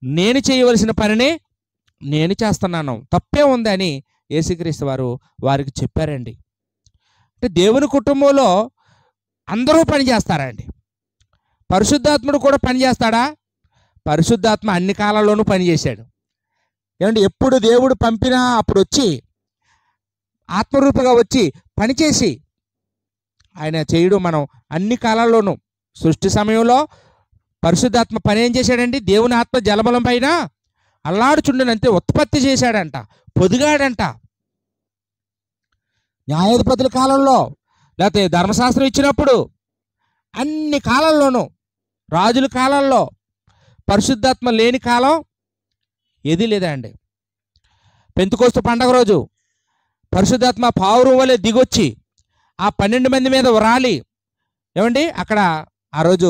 [SPEAKER 1] నేను చేయవలసిన పనిని నేను చేస్తున్నాను, తప్పే ఉందని యేసుక్రీస్తు వారు వారికి చెప్పారండి. అంటే దేవుని కుటుంబంలో అందరూ పని చేస్తారండి. పరిశుద్ధాత్ముడు కూడా పని చేస్తాడా? పరిశుద్ధాత్మ అన్ని కాలాల్లోనూ పనిచేశాడు. ఏమంటే ఎప్పుడు దేవుడు పంపినా అప్పుడు వచ్చి ఆత్మరూపంగా వచ్చి పనిచేసి ఆయన చేయడం మనం అన్ని కాలాల్లోనూ. సృష్టి సమయంలో పరిశుద్ధాత్మ పని ఏం చేశాడండి? దేవుని ఆత్మ జలబలం పైన అల్లాడుచుండనంతే ఉత్పత్తి చేశాడంట, పొదిగాడంట. న్యాయాధిపతుల కాలంలో లేకపోతే ధర్మశాస్త్రం ఇచ్చినప్పుడు అన్ని కాలాల్లోనూ, రాజుల కాలంలో పరిశుద్ధాత్మ లేని కాలం ఏదీ లేదా అండి. పెంతెకోస్తు పండగ రోజు పరిశుద్ధాత్మ పావురం వలె దిగొచ్చి ఆ 12 మంది మీద రాలి, ఏమండి అక్కడ ఆ రోజు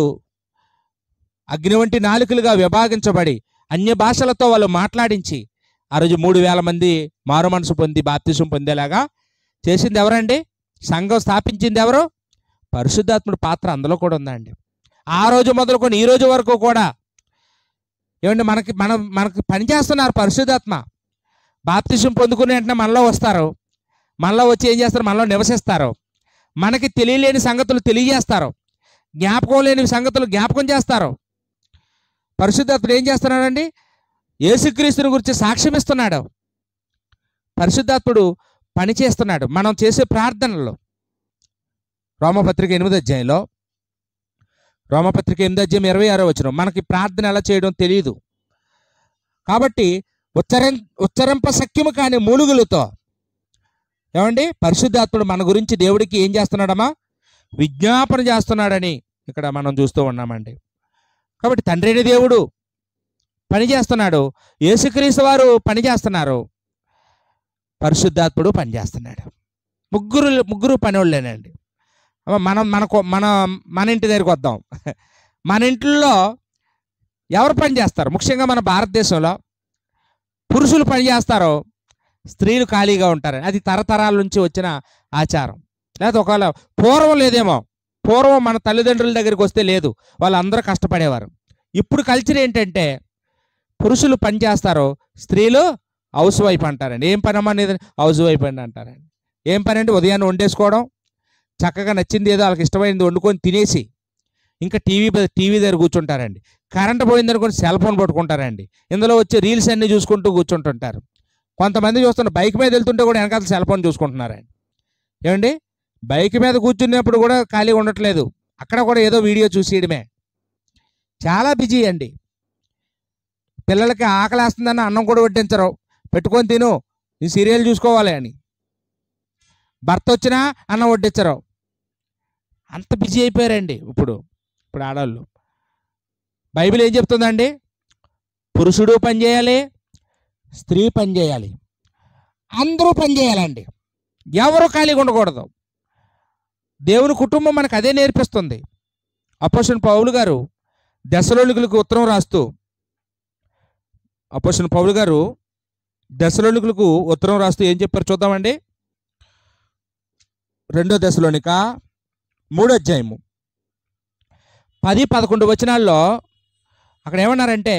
[SPEAKER 1] అగ్ని వంటి నాలుకలుగా విభాగించబడి అన్య భాషలతో వాళ్ళు మాట్లాడించి ఆ రోజు 3,000 మంది మారు మనసు పొంది బాప్తిసం పొందేలాగా చేసింది ఎవరండి? సంఘం స్థాపించింది ఎవరు? పరిశుద్ధాత్ముడి పాత్ర అందులో కూడా ఉందండి. ఆ రోజు మొదలుకొని ఈ రోజు వరకు కూడా ఏమంటే మనకి పనిచేస్తున్నారు పరిశుద్ధాత్మ. బాప్తిసం పొందుకునే వెంటనే మనలో వస్తారు, మనలో వచ్చి ఏం చేస్తారు? మనలో నివసిస్తారు. మనకి తెలియలేని సంగతులు తెలియజేస్తారు, జ్ఞాపకం లేని సంగతులు జ్ఞాపకం చేస్తారు. పరిశుద్ధాత్ముడు ఏం చేస్తున్నాడండి? యేసుక్రీస్తుని గురించి సాక్ష్యం ఇస్తున్నాడు. పరిశుద్ధాత్ముడు పని చేస్తున్నాడు మనం చేసే ప్రార్థనలో. రోమపత్రిక 8వ అధ్యాయంలో, రోమపత్రిక 8వ అధ్యాయం 26వ వచనం, మనకి ప్రార్థన ఎలా చేయడం తెలియదు కాబట్టి ఉచ్చరింప శక్యము కాని మూలుగులతో, ఏమండి పరిశుద్ధాత్ముడు మన గురించి దేవుడికి ఏం చేస్తున్నాడమ్మా? విజ్ఞాపన చేస్తున్నాడని ఇక్కడ మనం చూస్తూ ఉన్నామండి. కాబట్టి తండ్రి అయిన దేవుడు పని చేస్తున్నాడు, యేసుక్రీస్తు వారు పని చేస్తున్నారు, పరిశుద్ధాత్ముడు పని చేస్తున్నాడు. ముగ్గురు పని వాళ్ళేనండి. మన ఇంటి దగ్గరికి వద్దాం. మన ఇంట్లో ఎవరు పని చేస్తారు? ముఖ్యంగా మన భారతదేశంలో పురుషులు పని చేస్తారు, స్త్రీలు ఖాళీగా ఉంటారు. అది తరతరాల నుంచి వచ్చిన ఆచారం. లేకపోతే ఒకవేళ పూర్వం లేదేమో, పూర్వం మన తల్లిదండ్రుల దగ్గరికి వస్తే లేదు, వాళ్ళందరూ కష్టపడేవారు. ఇప్పుడు కల్చర్ ఏంటంటే పురుషులు పని చేస్తారు, స్త్రీలు హౌస్ వైఫ్ అంటారండి. ఏం పని అమ్మా అనేది? హౌస్ వైఫ్ అండి అంటారండి. ఏం పని అంటే ఉదయాన్నే వండేసుకోవడం, చక్కగా నచ్చింది ఏదో వాళ్ళకి ఇష్టమైంది వండుకొని తినేసి ఇంకా టీవీ దగ్గర కూర్చుంటారండి. కరెంట్ పోయిందనుకొని సెల్ ఫోన్ పట్టుకుంటారండి. ఇందులో వచ్చే రీల్స్ అన్నీ చూసుకుంటూ కూర్చుంటుంటారు. కొంతమంది చూస్తున్న బైక్ మీద వెళ్తుంటే కూడా వెనకాల సెల్ ఫోన్ చూసుకుంటున్నారండి. ఏమండి బైక్ మీద కూర్చున్నప్పుడు కూడా ఖాళీగా ఉండట్లేదు, అక్కడ కూడా ఏదో వీడియో చూసేయడమే. చాలా బిజీ అండి. పిల్లలకి ఆకలి వేస్తుందని అన్నం కూడా వడ్డించరు, పెట్టుకొని తిను, ఈ సీరియల్ చూసుకోవాలి అని. భర్త వచ్చినా అన్నం వడ్డించరు. అంత బిజీ అయిపోయారండి ఇప్పుడు ఆడవాళ్ళు. బైబిల్ ఏం చెప్తుందండి? పురుషుడు పని చేయాలి, స్త్రీ పని చేయాలి, అందరూ పని చేయాలండి, ఎవరు ఖాళీగా ఉండకూడదు. దేవుని కుటుంబం మనకు అదే నేర్పిస్తుంది. అపోస్తలుడైన పౌలు గారు దెస్సలోనికులకు ఉత్తరం రాస్తూ అపోస్తలుడైన పౌలు గారు దెస్సలోనికులకు ఉత్తరం రాస్తూ ఏం చెప్పారు చూద్దామండి. 2 దెస్సలోనిక 3వ అధ్యాయము 10-11 వచనాల్లో అక్కడ ఏమన్నారంటే,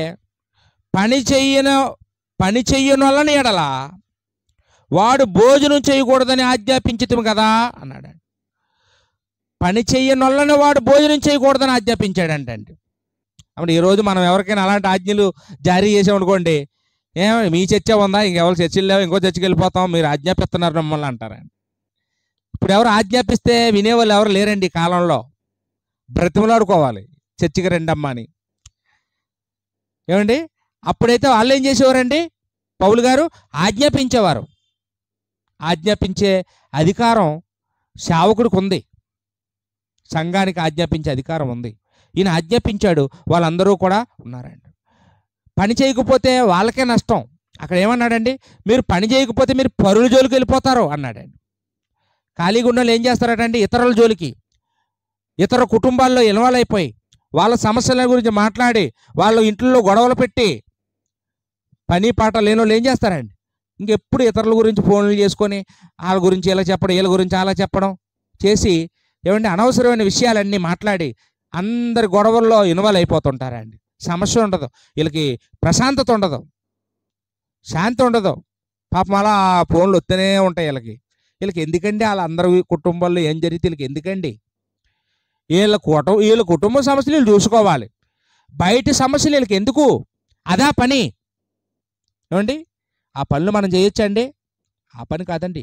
[SPEAKER 1] పని చెయ్యని వాళ్ళని ఎడల వాడు భోజనం చేయకూడదని ఆజ్ఞాపించితిమి కదా అన్నాడు. పని చెయ్యని వాళ్ళని వాడు భోజనం చేయకూడదని ఆజ్ఞాపించాడంటండి. అప్పుడు ఈరోజు మనం ఎవరికైనా అలాంటి ఆజ్ఞలు జారీ చేసామనుకోండి, ఏమో మీ చర్చ ఉందా, ఇంకెవరు చర్చలు లేవు, ఇంకో చర్చకి వెళ్ళిపోతాం, మీరు ఆజ్ఞాపిస్తున్నారు మమ్మల్ని అంటారండి. ఇప్పుడు ఎవరు ఆజ్ఞాపిస్తే వినేవాళ్ళు ఎవరు లేరండి. ఈ కాలంలో బ్రతిమలాడుకోవాలి, చర్చికి రండమ్మా అని. ఏమండి, అప్పుడైతే వాళ్ళు ఏం చేసేవారండి, పౌలు గారు ఆజ్ఞాపించేవారు. ఆజ్ఞాపించే అధికారం సేవకుడికి ఉంది, సంఘానికి ఆజ్ఞాపించే అధికారం ఉంది. ఈయన ఆజ్ఞాపించాడు, వాళ్ళందరూ కూడా ఉన్నారండి. పని చేయకపోతే వాళ్ళకే నష్టం. అక్కడ ఏమన్నాడండి, మీరు పని చేయకపోతే మీరు పరుల జోలికి వెళ్ళిపోతారు అన్నాడండి. ఖాళీగా ఉన్న వాళ్ళు ఏం చేస్తారటండి, ఇతరుల జోలికి, ఇతర కుటుంబాల్లో ఇన్వాల్వ్ అయిపోయి వాళ్ళ సమస్యల గురించి మాట్లాడి వాళ్ళ ఇంట్లో గొడవలు పెట్టి పని పాట లేని వాళ్ళు ఏం చేస్తారండి, ఇంకెప్పుడు ఇతరుల గురించి ఫోన్లు చేసుకొని వాళ్ళ గురించి ఇలా చెప్పడం, వీళ్ళ గురించి అలా చెప్పడం చేసి ఏమంటే అనవసరమైన విషయాలన్నీ మాట్లాడి అందరి గొడవల్లో ఇన్వాల్వ్ అయిపోతుంటారండి. సమస్య ఉండదు, వీళ్ళకి ప్రశాంతత ఉండదు, శాంతి ఉండదు. పాపం అలా ఫోన్లు వస్తూనే ఉంటాయి. వీళ్ళకి ఎందుకండి, వాళ్ళ అందరి కుటుంబాల్లో ఏం జరిగితే వీళ్ళకి ఎందుకండి? వీళ్ళ కుటుంబ సమస్యలు వీళ్ళు చూసుకోవాలి, బయట సమస్యలు వీళ్ళకి ఎందుకు? అదా పని. ఏమండి, ఆ పనులు మనం చేయొచ్చండి? ఆ పని కాదండి.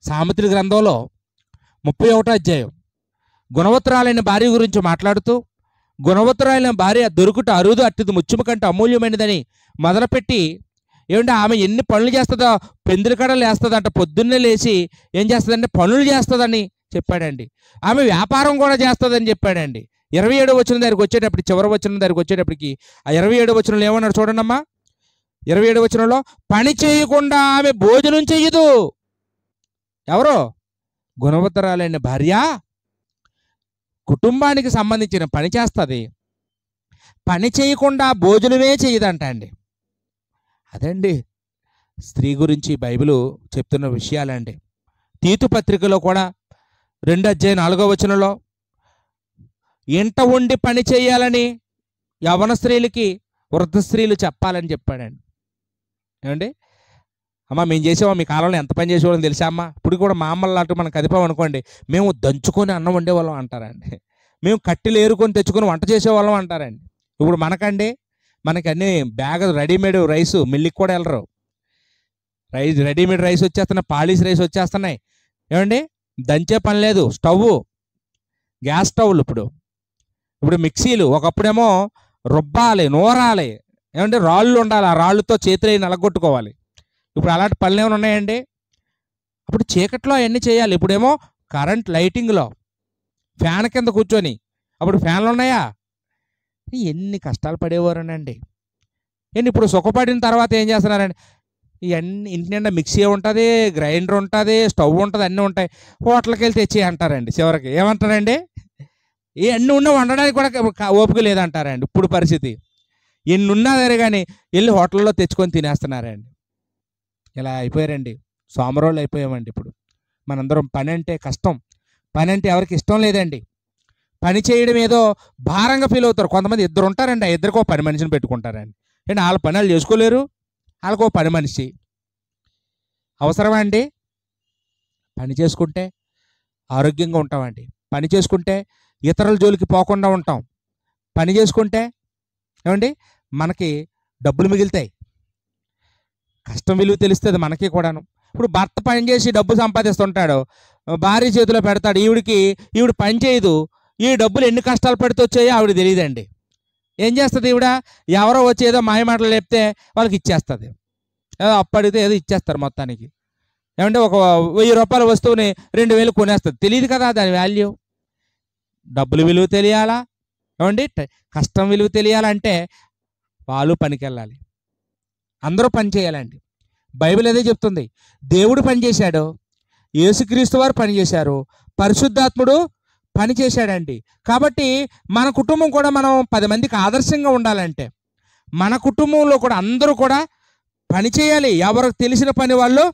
[SPEAKER 1] సామెతల గ్రంథంలో 31వ అధ్యాయం గుణవత్తరాలైన భార్య గురించి మాట్లాడుతూ, గుణవత్తరాలైన భార్య దొరుకుట అరుదు, అట్టిది ముత్యము కంటే అమూల్యమైనదని మొదలుపెట్టి, ఏమంటే ఆమె ఎన్ని పనులు చేస్తుందో, పెందుల కడలు వేస్తుందంట, పొద్దున్నే లేచి ఏం చేస్తుందంటే పనులు చేస్తుందని చెప్పాడండి. ఆమె వ్యాపారం కూడా చేస్తుందని చెప్పాడండి. 27వ వచనం దగ్గరికి వచ్చేటప్పుడు, చివరి వచనం దగ్గరికి వచ్చేటప్పటికి ఆ 27వ వచనంలో ఏమన్నాడు చూడండమ్మా. 27వ వచనంలో, పని చేయకుండా ఆమె భోజనం చెయ్యదు. ఎవరో? గుణవత్తరాలైన భార్య కుటుంబానికి సంబంధించిన పని చేస్తుంది, పని చేయకుండా భోజనమే చేయదంట అండి. అదండి స్త్రీ గురించి బైబిల్ చెప్తున్న విషయాలండి. తీతు పత్రికలో కూడా 2వ అధ్యాయం 4వ వచనంలో, ఇంట ఉండి పని చేయాలని యవన స్త్రీలకి వృద్ధ స్త్రీలు చెప్పాలని చెప్పాడండి. ఏమండి, అమ్మ మేము చేసేవా, మీ కాలంలో ఎంత పని చేసేవాళ్ళని తెలుసా అమ్మ? ఇప్పుడు కూడా మా అమ్మలు అటు మనం కదిపాం అనుకోండి, మేము దంచుకొని అన్నం వండేవాళ్ళం అంటారండి, మేము కట్టెలు ఏరుకొని తెచ్చుకొని వంట చేసేవాళ్ళం అంటారండి. ఇప్పుడు మనకండి, మనకి అన్నీ బ్యాగ్ రెడీమేడ్ రైస్, మిల్లికి కూడా వెళ్ళరు, రెడీమేడ్ రైస్ వచ్చేస్తున్నాయి, పాలిష్ రైస్ వచ్చేస్తున్నాయి. ఏమండి, దంచే పని లేదు, స్టవ్, గ్యాస్ స్టవ్లు. ఇప్పుడు మిక్సీలు, ఒకప్పుడేమో రుబ్బాలి, నూరాలి, ఏమంటే రాళ్ళు ఉండాలి, ఆ రాళ్ళుతో చేతులు నలగొట్టుకోవాలి. ఇప్పుడు అలాంటి పనులు ఏమైనా ఉన్నాయండి? అప్పుడు చీకట్లో అవన్నీ చేయాలి. ఇప్పుడేమో కరెంట్ లైటింగ్లో ఫ్యాన్ కింద కూర్చొని, అప్పుడు ఫ్యాన్లు ఉన్నాయా? ఎన్ని కష్టాలు పడేవారనండి. ఇప్పుడు సుఖపడిన తర్వాత ఏం చేస్తున్నారండి, ఇవన్నీ ఇంటి నిండా మిక్సీ ఉంటుంది, గ్రైండర్ ఉంటుంది, స్టవ్ ఉంటుంది, అన్నీ ఉంటాయి, హోటల్కి వెళ్ళి తెచ్చి అంటారండి. చివరికి ఏమంటారండి, ఇవన్నీ ఉన్న వండడానికి కూడా ఓపిక లేదంటారండి. ఇప్పుడు పరిస్థితి ఎన్ని ఉన్నా సరే కానీ వెళ్ళి హోటల్లో తెచ్చుకొని తినేస్తున్నారండి. ఇలా అయిపోయారండి, సోమరోళ్ళు అయిపోయామండి. ఇప్పుడు మనందరం పని అంటే కష్టం, పని అంటే ఎవరికి ఇష్టం లేదండి. పని చేయడం ఏదో భారంగా ఫీల్ అవుతారు. కొంతమంది ఇద్దరు ఉంటారండి, ఆ ఇద్దరికో పని మనిషిని పెట్టుకుంటారండి. ఏంటి, వాళ్ళ పని వాళ్ళు చేసుకోలేరు, వాళ్ళకో పని మనిషి అవసరమా అండి? పని చేసుకుంటే ఆరోగ్యంగా ఉంటామండి, పని చేసుకుంటే ఇతరుల జోలికి పోకుండా ఉంటాం, పని చేసుకుంటే ఏమండి మనకి డబ్బులు మిగులుతాయి, కష్టం విలువ తెలుస్తుంది మనకి కూడాను. ఇప్పుడు భర్త పని చేసి డబ్బు సంపాదిస్తుంటాడు, భార్య చేతిలో పెడతాడు, ఈవిడ పని చేయదు, ఈ డబ్బులు ఎన్ని కష్టాలు పడితే వచ్చాయో ఆవిడ తెలియదండి. ఏం చేస్తుంది ఈవిడ, ఎవరో వచ్చి ఏదో మాయమాటలు చెప్తే వాళ్ళకి ఇచ్చేస్తుంది, ఏదో అప్పడితే ఏదో ఇచ్చేస్తారు మొత్తానికి. ఏమంటే ఒక 1000 రూపాయల వస్తువుని 2000 కొనేస్తుంది, తెలియదు కదా దాని వాల్యూ. డబ్బులు విలువ తెలియాలా, ఏమండి కష్టం విలువ తెలియాలంటే వాళ్ళు పనికి వెళ్ళాలి, అందరూ పని చేయాలండి. బైబిల్ అదే చెప్తుంది. దేవుడు పని చేశాడు, యేసుక్రీస్తు వారు పని చేశారు, పరిశుద్ధాత్ముడు పని చేశాడండి. కాబట్టి మన కుటుంబం కూడా మనం 10 మందికి ఆదర్శంగా ఉండాలంటే మన కుటుంబంలో కూడా అందరూ కూడా పని చేయాలి. ఎవరికి తెలిసిన పని వాళ్ళు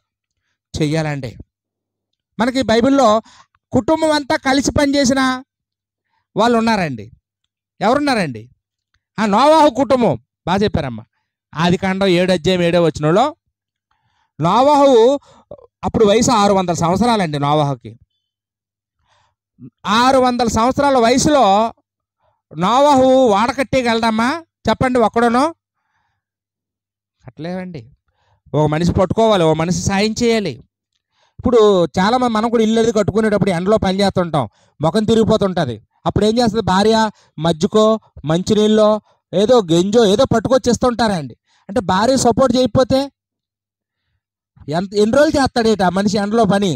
[SPEAKER 1] చెయ్యాలండి. మనకి బైబిల్లో కుటుంబం అంతా కలిసి పనిచేసిన వాళ్ళు ఉన్నారండి. ఎవరున్నారండి? నోవాహు కుటుంబం. బాగా చెప్పారమ్మా. ఆదికాండం 7:7 నోవాహు అప్పుడు వయసు 600 సంవత్సరాలండి. నోవాహుకి 600 సంవత్సరాల వయసులో నోవాహు వాడకట్టేయగలడమ్మా చెప్పండి? ఒక్కడనో అట్లేవండి. ఒక మనిషి పట్టుకోవాలి, ఒక మనిషి సాయం చేయాలి. ఇప్పుడు చాలామంది మనం కూడా ఇల్లు అది కట్టుకునేటప్పుడు ఎండలో పని చేస్తుంటాం, ముఖం తిరిగిపోతుంటుంది. అప్పుడు ఏం చేస్తుంది భార్య? మజ్జిగో మంచినీళ్ళో ఏదో గెంజో ఏదో పట్టుకొచ్చేస్తుంటారండి. అంటే భార్య సపోర్ట్ చేయకపోతే ఎన్ని రోజులు చేస్తాడేట ఆ మనిషి ఎండలో పని?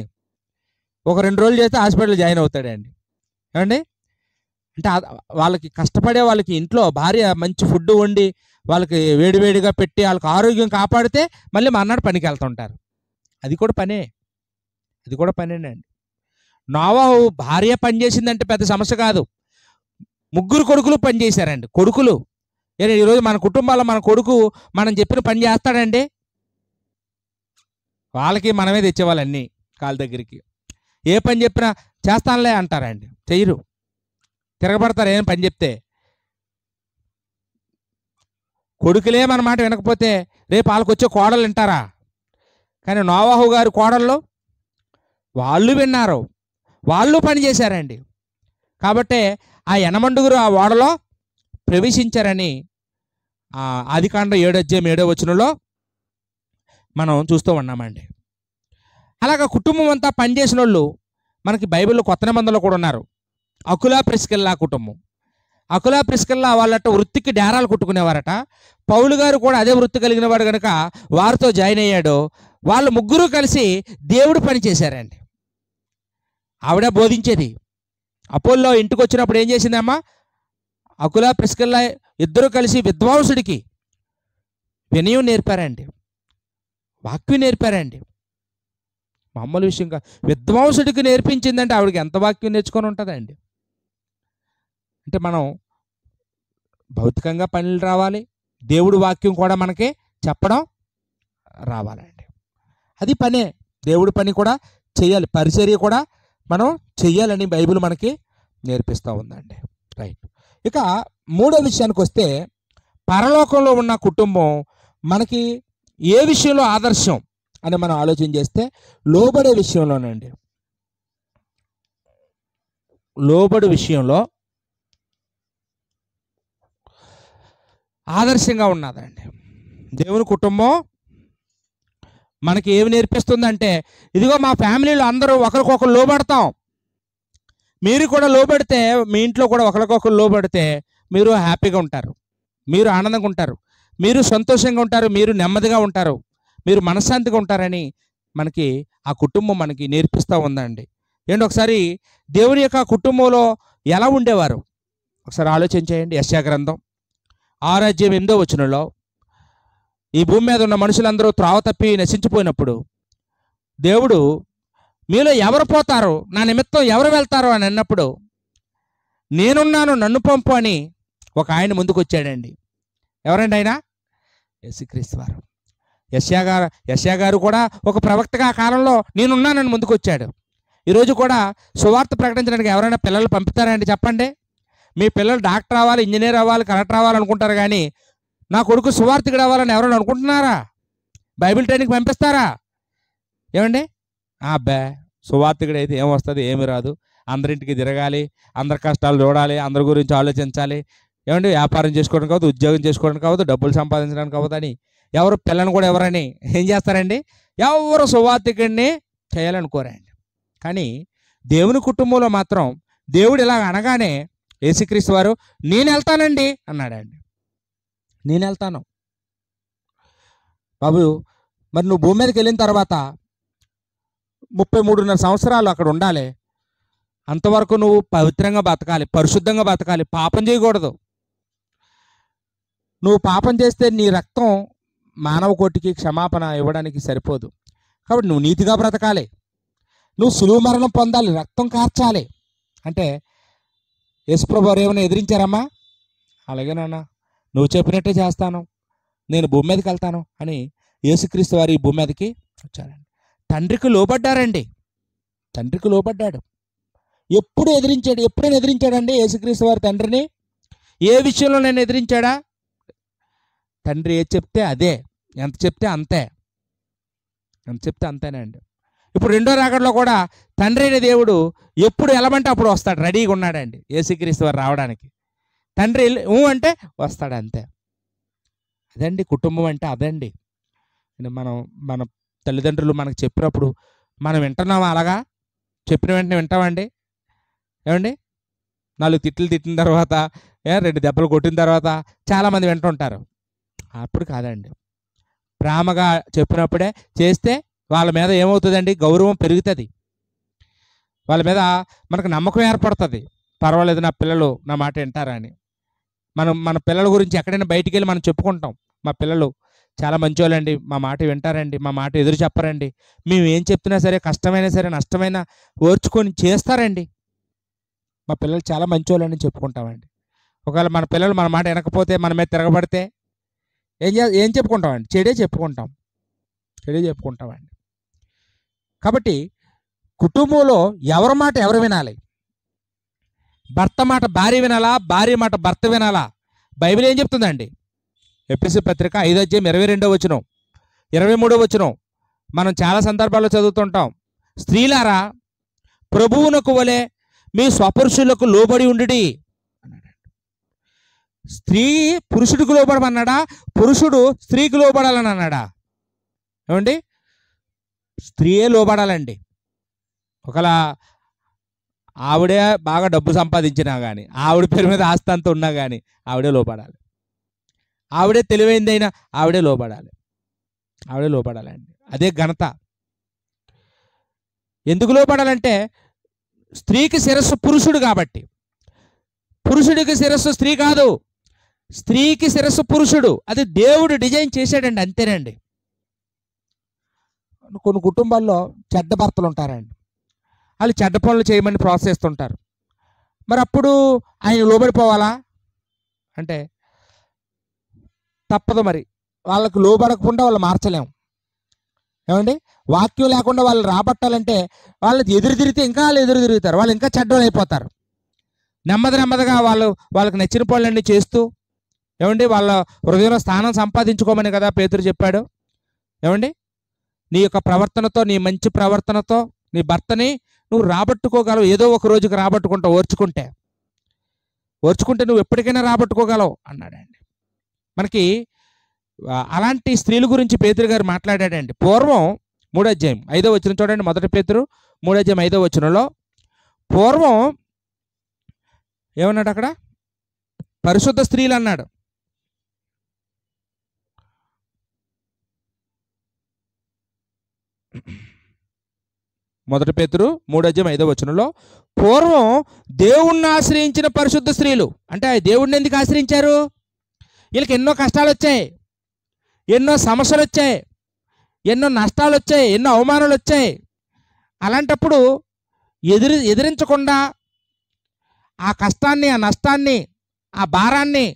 [SPEAKER 1] ఒక 2 రోజులు చేస్తే హాస్పిటల్ జాయిన్ అవుతాడండి. ఏమండి? అంటే వాళ్ళకి కష్టపడే వాళ్ళకి ఇంట్లో భార్య మంచి ఫుడ్ వండి వాళ్ళకి వేడివేడిగా పెట్టి వాళ్ళకి ఆరోగ్యం కాపాడితే మళ్ళీ మర్నాడు పనికి వెళ్తుంటారు. అది కూడా పనేనండి. నోవాహు భార్య పనిచేసిందంటే పెద్ద సమస్య కాదు. 3 కొడుకులు పనిచేశారండి. కొడుకులు ఈరోజు మన కుటుంబాల్లో మన కొడుకు మనం చెప్పిన పని చేస్తాడండి? వాళ్ళకి మనమే తెచ్చేవాళ్ళన్నీ కాళ్ళ దగ్గరికి. ఏ పని చెప్పినా చేస్తానులే అంటారండి, చెయ్యరు, తిరగబడతారు ఏం పని చెప్తే. కొడుకులే మన మాట వినకపోతే రేపు వాళ్ళకి వచ్చే కోడలు వింటారా? కానీ నోవాహు గారి కోడళ్ళు వాళ్ళు విన్నారు, వాళ్ళు పని చేశారండి. కాబట్టే ఆ యనమండుగురు ఆ ఓడలో ప్రవేశించారని ఆదికాండం 7:7 మనం చూస్తూ ఉన్నామండి. అలాగా కుటుంబం అంతా పనిచేసిన వాళ్ళు మనకి బైబిల్లో కొత్త నిబంధనలో కూడా ఉన్నారు. అకులా ప్రిస్కిల్లా కుటుంబం. అకులా ప్రిస్కిల్లా వాళ్ళట వృత్తికి డేరాలు కుట్టుకునేవారట. పౌలు గారు కూడా అదే వృత్తి కలిగిన వాడు కనుక వారితో జాయిన్ అయ్యాడు. వాళ్ళు 3 కలిసి దేవుడు పని చేశారండి. ఆవిడ బోధించేది. అపోల్లో ఇంటికి వచ్చినప్పుడు ఏం చేసిందమ్మా? అకులా ప్రిస్కిల్లా ఇద్దరు కలిసి విద్వాంసుడికి వినయం నేర్పారండి, వాక్యం నేర్పారండి. మామూలు విషయం కాదు. విద్వాంసుడికి నేర్పించిందంటే ఆవిడకి ఎంత వాక్యం నేర్చుకొని ఉంటుందండి. అంటే మనం భౌతికంగా పనులు రావాలి, దేవుడి వాక్యం కూడా మనకి చెప్పడం రావాలండి. అది పనే. దేవుడి పని కూడా చేయాలి, పరిచర్య కూడా మనం చెయ్యాలని బైబిల్ మనకి నేర్పిస్తూ ఉందండి. రైట్. ఇక 3వ విషయానికి వస్తే పరలోకంలో ఉన్న కుటుంబం మనకి ఏ విషయంలో ఆదర్శం అని మనం ఆలోచన చేస్తే లోబడే విషయంలోనండి. లోబడి విషయంలో ఆదర్శంగా ఉన్నదండి. దేవుని కుటుంబం మనకి ఏమి నేర్పిస్తుందంటే, ఇదిగో మా ఫ్యామిలీలో అందరూ ఒకరికొకరు లోబడతాం, మీరు కూడా లోబడితే మీ ఇంట్లో కూడా ఒకరికొకరు లోబడితే మీరు హ్యాపీగా ఉంటారు, మీరు ఆనందంగా ఉంటారు, మీరు సంతోషంగా ఉంటారు, మీరు నెమ్మదిగా ఉంటారు, మీరు మనశ్శాంతిగా ఉంటారని మనకి ఆ కుటుంబం మనకి నేర్పిస్తూ ఉందండి. ఏంటి ఒకసారి దేవుని యొక్క కుటుంబంలో ఎలా ఉండేవారు ఒకసారి ఆలోచించేయండి. యెషయా గ్రంథం 6:8 ఈ భూమి మీద ఉన్న మనుషులందరూ త్రోవ తప్పి నశించిపోయినప్పుడు దేవుడు మీలో ఎవరు పోతారు, నా నిమిత్తం ఎవరు వెళ్తారు అని అన్నప్పుడు నేనున్నాను నన్ను పంపు అని ఒక ఆయన ముందుకు వచ్చాడండి. ఎవరండి ఆయన? యేసుక్రీస్తు వారు. యెషయా గారు కూడా ఒక ప్రవక్తగా ఆ కాలంలో నేనున్నానని ముందుకు వచ్చాడు. ఈరోజు కూడా సువార్త ప్రకటించడానికి ఎవరైనా పిల్లలు పంపుతారండి? చెప్పండి. మీ పిల్లలు డాక్టర్ అవ్వాలి, ఇంజనీర్ అవ్వాలి, కలెక్టర్ అవ్వాలనుకుంటారు, కానీ నా కొడుకు సువార్తికుడు అవ్వాలని ఎవరైనా అనుకుంటున్నారా? బైబిల్ ట్రైనింగ్ పంపిస్తారా? ఏమండి? అబ్బా సువార్తికుడు అయితే ఏమొస్తుంది, ఏమి రాదు, అందరింటికి తిరగాలి, అందరి కష్టాలు చూడాలి, అందరి గురించి ఆలోచించాలి, ఏమండి వ్యాపారం చేసుకోవడానికి కావద్దు, ఉద్యోగం చేసుకోవడానికి కావద్దు, డబ్బులు సంపాదించడానికి కావద్దు అని ఎవరు పిల్లని కూడా ఎవరని ఏం చేస్తారండి? ఎవరు సువార్తికుడిని చేయాలనుకోరండి. కానీ దేవుని కుటుంబంలో మాత్రం దేవుడు ఇలా అనగానే యేసుక్రీస్తు వారు నేను వెళ్తానండి అన్నాడండి. నేను వెళ్తాను బాబు. మరి నువ్వు భూమి మీదకి వెళ్ళిన తర్వాత 33.5 సంవత్సరాలు అక్కడ ఉండాలి. అంతవరకు నువ్వు పవిత్రంగా బతకాలి, పరిశుద్ధంగా బతకాలి, పాపం చేయకూడదు. నువ్వు పాపం చేస్తే నీ రక్తం మానవ కోటికి క్షమాపణ ఇవ్వడానికి సరిపోదు. కాబట్టి నువ్వు నీతిగా బ్రతకాలి, నువ్వు సులువు మరణం పొందాలి, రక్తం కార్చాలి. అంటే యేసుప్రభు వారు ఏమైనా ఎదిరించారమ్మా? అలాగే నాన్న, నువ్వు చెప్పినట్టే చేస్తాను, నేను భూమి మీదకి వెళ్తాను అని యేసుక్రీస్తు వారు ఈ భూమి మీదకి వచ్చారండి. తండ్రికి లోబడ్డారండి, తండ్రికి లోబడ్డాడు. ఎప్పుడైనా ఎదిరించాడండి యేసుక్రీస్తు వారి తండ్రిని? ఏ విషయంలో నేను ఎదిరించాడా? తండ్రి ఏది చెప్తే అదే, ఎంత చెప్తే అంతే, ఎంత చెప్తే అంతేనండి. ఇప్పుడు రెండో రాకడలో కూడా తండ్రి అయిన దేవుడు ఎప్పుడు ఎలమంటే అప్పుడు వస్తాడు, రెడీగా ఉన్నాడండి యేసుక్రీస్తు వారు రావడానికి. తండ్రి అంటే వస్తాడు, అంతే. అదండి కుటుంబం అంటే, అదండి. మన తల్లిదండ్రులు మనకు చెప్పినప్పుడు మనం వింటున్నామా? అలాగా చెప్పిన వెంటనే వింటామండి? ఏమండి, 4 తిట్లు తిట్టిన తర్వాత, 2 దెబ్బలు కొట్టిన తర్వాత చాలామంది వింటుంటారు. అప్పుడు కాదండి, ప్రేమగా చెప్పినప్పుడే చేస్తే వాళ్ళ మీద ఏమవుతుందండి? గౌరవం పెరుగుతుంది, వాళ్ళ మీద మనకు నమ్మకం ఏర్పడుతుంది. పర్వాలేదు, నా పిల్లలు నా మాట వింటారా అని. మన పిల్లల గురించి ఎక్కడైనా బయటికి వెళ్ళి మనం చెప్పుకుంటాం, మా పిల్లలు చాలా మంచోళ్ళండి, మా మాట వింటారండి, మా మాట ఎదురు చెప్పరండి, మేము ఏం చెప్తున్నా సరే, కష్టమైనా సరే నష్టమైనా ఓర్చుకొని చేస్తారండి, మా పిల్లలు చాలా మంచోళ్ళని చెప్పుకుంటామండి. ఒకవేళ మన పిల్లలు మన మాట వినకపోతే, మన మీద తిరగబడితే ఏం చెప్పుకుంటామండి? చెడే చెప్పుకుంటామండి. కాబట్టి కుటుంబంలో ఎవరి మాట ఎవరు వినాలి? భర్త మాట భార్య వినాలా? భార్య మాట భర్త వినాలా? బైబిల్ ఏం చెప్తుందండి? ఎఫెసీ పత్రిక 5:22 23 మనం చాలా సందర్భాల్లో చదువుతుంటాం. స్త్రీలారా, ప్రభువునకు వలె మీ స్వపురుషులకు లోబడి ఉండుడి అన్నాడు. స్త్రీ పురుషుడికి లోబడమన్నాడా? పురుషుడు స్త్రీకి లోబడాలని అన్నాడా? ఏమండి, స్త్రీయే లోబడాలండి. ఒకలా ఆవిడే బాగా డబ్బు సంపాదించినా కానీ, ఆవిడ పేరు మీద ఆస్తి అంతా ఉన్నా కానీ ఆవిడే లోబడాలి. ఆవిడే తెలివైందైనా ఆవిడే లోబడాలండి. అదే ఘనత. ఎందుకు లోబడాలంటే, స్త్రీకి శిరస్సు పురుషుడు కాబట్టి. పురుషుడికి శిరస్సు స్త్రీ కాదు, స్త్రీకి శిరస్సు పురుషుడు. అది దేవుడు డిజైన్ చేశాడండి, అంతేనండి. కొన్ని కుటుంబాల్లో చెడ్డ భర్తలు ఉంటారండి, వాళ్ళు చెడ్డ పనులు చేయమని ప్రోత్సహిస్తుంటారు. మరి అప్పుడు ఆయన లోబడిపోవాలా అంటే తప్పదు. మరి వాళ్ళకు లోబడకుండా వాళ్ళు మార్చలేము. ఏమండి, వాక్యం లేకుండా వాళ్ళు రాబట్టాలంటే వాళ్ళకి ఎదురు తిరిగితే ఇంకా వాళ్ళు ఎదురు తిరుగుతారు, వాళ్ళు ఇంకా చెడ్డలు అయిపోతారు. నెమ్మదిగా వాళ్ళకి నచ్చిన పనులన్నీ చేస్తూ, ఏమండి, వాళ్ళ హృదయంలో స్థానం సంపాదించుకోమని కదా పేతురు చెప్పాడు. ఏమండి, నీ యొక్క ప్రవర్తనతో, నీ మంచి ప్రవర్తనతో నీ భర్తని నువ్వు రాబట్టుకోగలవు. ఏదో ఒక రోజుకి రాబట్టుకుంటావు, ఓర్చుకుంటే నువ్వు ఎప్పటికైనా రాబట్టుకోగలవు అన్నాడండి. మనకి అలాంటి స్త్రీల గురించి పేతురు గారు మాట్లాడాడండి. పూర్వం 3:5 చూడండి. 1 పేతురు 3:5 పూర్వం ఏమన్నాడు అక్కడ? పరిశుద్ధ స్త్రీలు అన్నాడు. మొదటి పేతురు 3:5 పూర్వం దేవుణ్ణి ఆశ్రయించిన పరిశుద్ధ స్త్రీలు. అంటే దేవుడిని ఎందుకు ఆశ్రయించారు? వీళ్ళకి ఎన్నో కష్టాలు వచ్చాయి, ఎన్నో సమస్యలు వచ్చాయి, ఎన్నో నష్టాలు వచ్చాయి, ఎన్నో అవమానాలు వచ్చాయి. అలాంటప్పుడు ఎదిరించకుండా ఆ కష్టాన్ని, ఆ నష్టాన్ని, ఆ భారాన్ని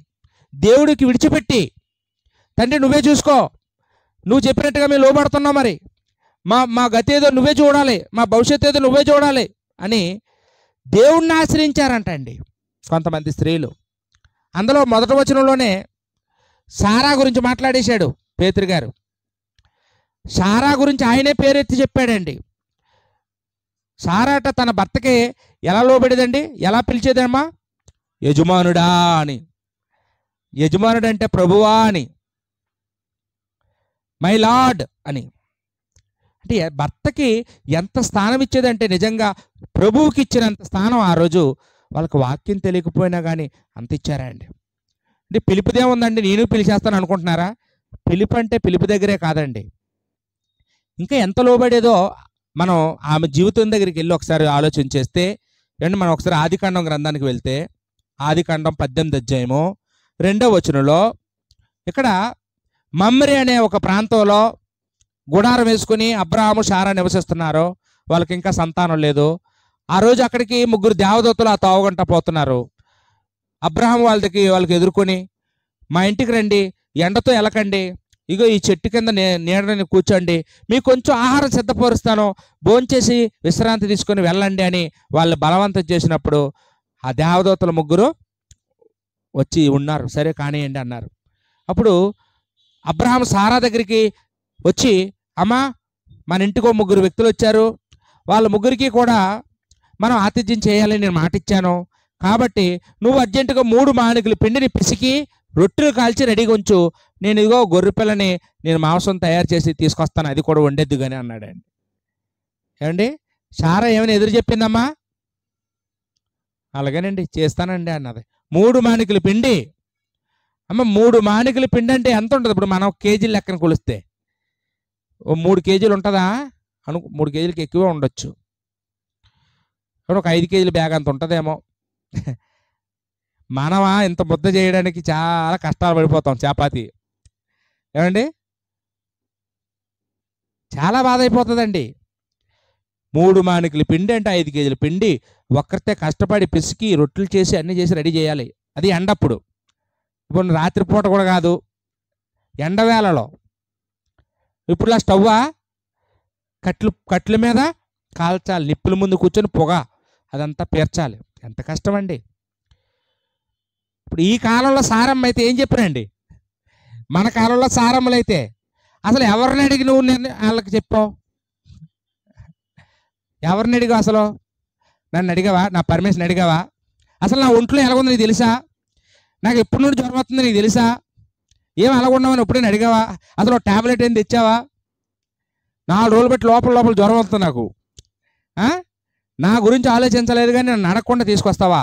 [SPEAKER 1] దేవుడికి విడిచిపెట్టి, తండ్రి నువ్వే చూసుకో, నువ్వు చెప్పినట్టుగా మేము లోబడుతున్నాం, మరి మా గతి ఏదో నువ్వే చూడాలి, మా భవిష్యత్తు ఏదో నువ్వే చూడాలి అని దేవుణ్ణి ఆశ్రయించారంటండి కొంతమంది స్త్రీలు. అందులో 1వ వచనంలోనే సారా గురించి మాట్లాడేశాడు పేతురు గారు. సారా గురించి ఆయనే పేరెత్తి చెప్పాడండి. సారాట తన భర్తకి ఎలా లోబడేదండి? ఎలా పిలిచేదమ్మా? యజమానుడా అని. యజమానుడు అంటే ప్రభువా అని, మై లార్డ్ అని. అంటే భర్తకి ఎంత స్థానం ఇచ్చేదంటే, నిజంగా ప్రభువుకి ఇచ్చినంత స్థానం ఆ రోజు వాళ్ళకి వాక్యం తెలియకపోయినా కానీ అంత ఇచ్చారండి. అంటే పిలుపుదేముందండి, నేను పిలిచేస్తాను అనుకుంటున్నారా? పిలుపు అంటే పిలుపు దగ్గరే కాదండి, ఇంకా ఎంత లోబడేదో మనం ఆమె జీవితం దగ్గరికి వెళ్ళి ఒకసారి ఆలోచన చేస్తే, అండి మనం ఒకసారి ఆదికాండం గ్రంథానికి వెళ్తే, ఆదికాండం 18:2 ఇక్కడ మమ్రే అనే ఒక ప్రాంతంలో గుడారం వేసుకుని అబ్రాహాము శారా నివసిస్తున్నారు. వాళ్ళకి ఇంకా సంతానం లేదు. ఆ రోజు అక్కడికి 3 దేవదూతలు ఆ తోవగంట పోతున్నారు. అబ్రహాం వాళ్ళకి ఎదుర్కొని, మా ఇంటికి రండి, ఎండతో ఎలకండి, ఇగో ఈ చెట్టు కింద నీడని కూర్చోండి, మీకు కొంచెం ఆహారం సిద్ధపరుస్తాను, భోంచేసి విశ్రాంతి తీసుకొని వెళ్ళండి అని వాళ్ళు బలవంతం చేసినప్పుడు ఆ దేవదూతల ముగ్గురు వచ్చి ఉన్నారు. సరే కానివ్వండి అన్నారు. అప్పుడు అబ్రహాం సారా దగ్గరికి వచ్చి, అమ్మా మన ఇంటికో ముగ్గురు వ్యక్తులు వచ్చారు, వాళ్ళ ముగ్గురికి కూడా మనం ఆతిథ్యం చేయాలని నేను మాట ఇచ్చాను, కాబట్టి నువ్వు అర్జెంటుగా 3 మానికల పిండిని పిసికి రొట్టెలు కాల్చి రెడీగా ఉంచు, నేను ఇదిగో గొర్రె పిల్లని నేను మాంసం తయారు చేసి తీసుకొస్తాను, అది కూడా వండేద్దు కానీ అన్నాడండి. ఏమండి, సారా ఏమైనా ఎదురు చెప్పిందమ్మా? అలాగేనండి చేస్తానండి అన్నది. 3 మానికల పిండి. అమ్మ 3 మానికల పిండి అంటే ఎంత ఉంటుంది? ఇప్పుడు మనం కేజీల లెక్కన కొలిస్తే ఓ 3 కేజీలు ఉంటుందా? 3 కేజీలకి ఎక్కువే ఉండొచ్చు, ఒక 5 కేజీల బ్యాగ్ అంత ఉంటుందేమో. మనమా ఇంత ముద్ద చేయడానికి చాలా కష్టాలు పడిపోతాం. చపాతీ ఏమండి, చాలా బాధ అయిపోతుందండి. 3 మానికల పిండి అంటే 5 కేజీల పిండి ఒక్కరితే కష్టపడి పిసికి రొట్టెలు చేసి అన్నీ చేసి రెడీ చేయాలి. అది ఎండప్పుడు. ఇప్పుడు రాత్రిపూట కూడా కాదు, ఎండవేళలో. ఇప్పుడులా స్టవ్వా, కట్ల మీద కాల్చాలి, నిప్పుల ముందు కూర్చొని పొగ అదంతా పేర్చాలి. ఎంత కష్టం అండి. ఇప్పుడు ఈ కాలంలో సారమ్మ అయితే ఏం చెప్పినండి, మన కాలంలో సారమ్మలు అయితే అసలు ఎవరిని అడిగి నువ్వు వాళ్ళకి చెప్పావు? ఎవరిని అడిగావు? అసలు నన్ను అడిగావా? నా పర్మిషన్ అడిగావా? అసలు నా ఒంట్లో ఎలాగుంది నీకు తెలుసా? నాకు ఎప్పటి నుండి జ్వరం వస్తుంది నీకు తెలుసా? ఏం అలాగున్నావని ఎప్పుడైనా అడిగావా? అసలు ట్యాబ్లెట్ ఏం తెచ్చావా? 4 రోజులు బట్టి లోపల జ్వరం వస్తుంది నాకు, నా గురించి ఆలోచించలేదు కానీ నన్ను అడగకుండా తీసుకొస్తావా?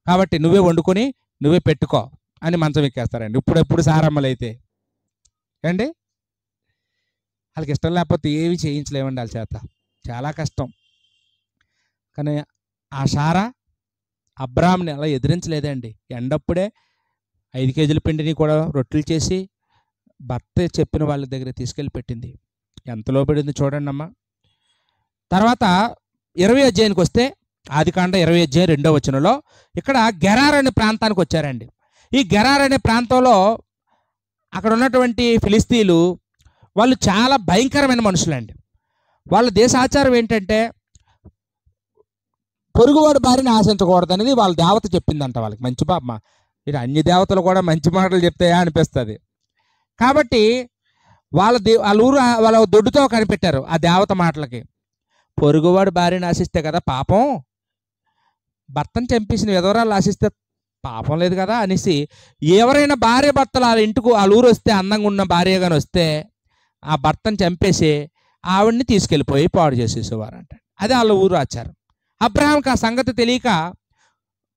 [SPEAKER 1] కాబట్టి నువ్వే వండుకొని నువ్వే పెట్టుకో అని మంచం ఎక్కేస్తారండి ఇప్పుడెప్పుడు సారమ్మలు అయితే. ఏండి, వాళ్ళకి ఇష్టం లేకపోతే ఏవి చేయించలేమండి వాళ్ళ చేత, చాలా కష్టం. కానీ ఆ సారా అబ్రాహాంని అలా ఎదిరించలేదండి. ఎండప్పుడే 5 కేజీల పిండిని కూడా రొట్టెలు చేసి భర్త చెప్పిన వాళ్ళ దగ్గర తీసుకెళ్ళి పెట్టింది. ఎంత లోపడింది చూడండి అమ్మ. తర్వాత 20వ అధ్యాయానికి వస్తే, ఆదికాండ 20వ అధ్యాయం 2వ వచనంలో ఇక్కడ గెరార్ అనే ప్రాంతానికి వచ్చారండి. ఈ గెరార్ అనే ప్రాంతంలో అక్కడ ఉన్నటువంటి ఫిలిస్తీన్లు వాళ్ళు చాలా భయంకరమైన మనుషులండి. వాళ్ళ దేశ ఆచారం ఏంటంటే పొరుగువాడు భార్యని ఆశించకూడదు అనేది వాళ్ళ దేవత చెప్పిందంట వాళ్ళకి. మంచి పాప, ఇటు అన్ని దేవతలు కూడా మంచి మాటలు చెప్తాయా అనిపిస్తుంది. కాబట్టి వాళ్ళ ఊరు వాళ్ళ దొడ్డుతో కనిపెట్టారు ఆ దేవత మాటలకి. పొరుగువాడు భార్యని ఆశిస్తే కదా పాపం, భర్తను చంపేసిన విధవరాలు ఆశిస్తే పాపం లేదు కదా అనేసి, ఎవరైనా భార్య భర్తలు వాళ్ళ ఇంటికి వాళ్ళ ఊరు వస్తే, అందంగా ఉన్న భార్య కానీ వస్తే ఆ భర్తను చంపేసి ఆవిడ్ని తీసుకెళ్ళిపోయి పాడు చేసేసేవారు అంట. అదే వాళ్ళ ఊరు ఆచారం. అబ్రహాంకి ఆ సంగతి తెలియక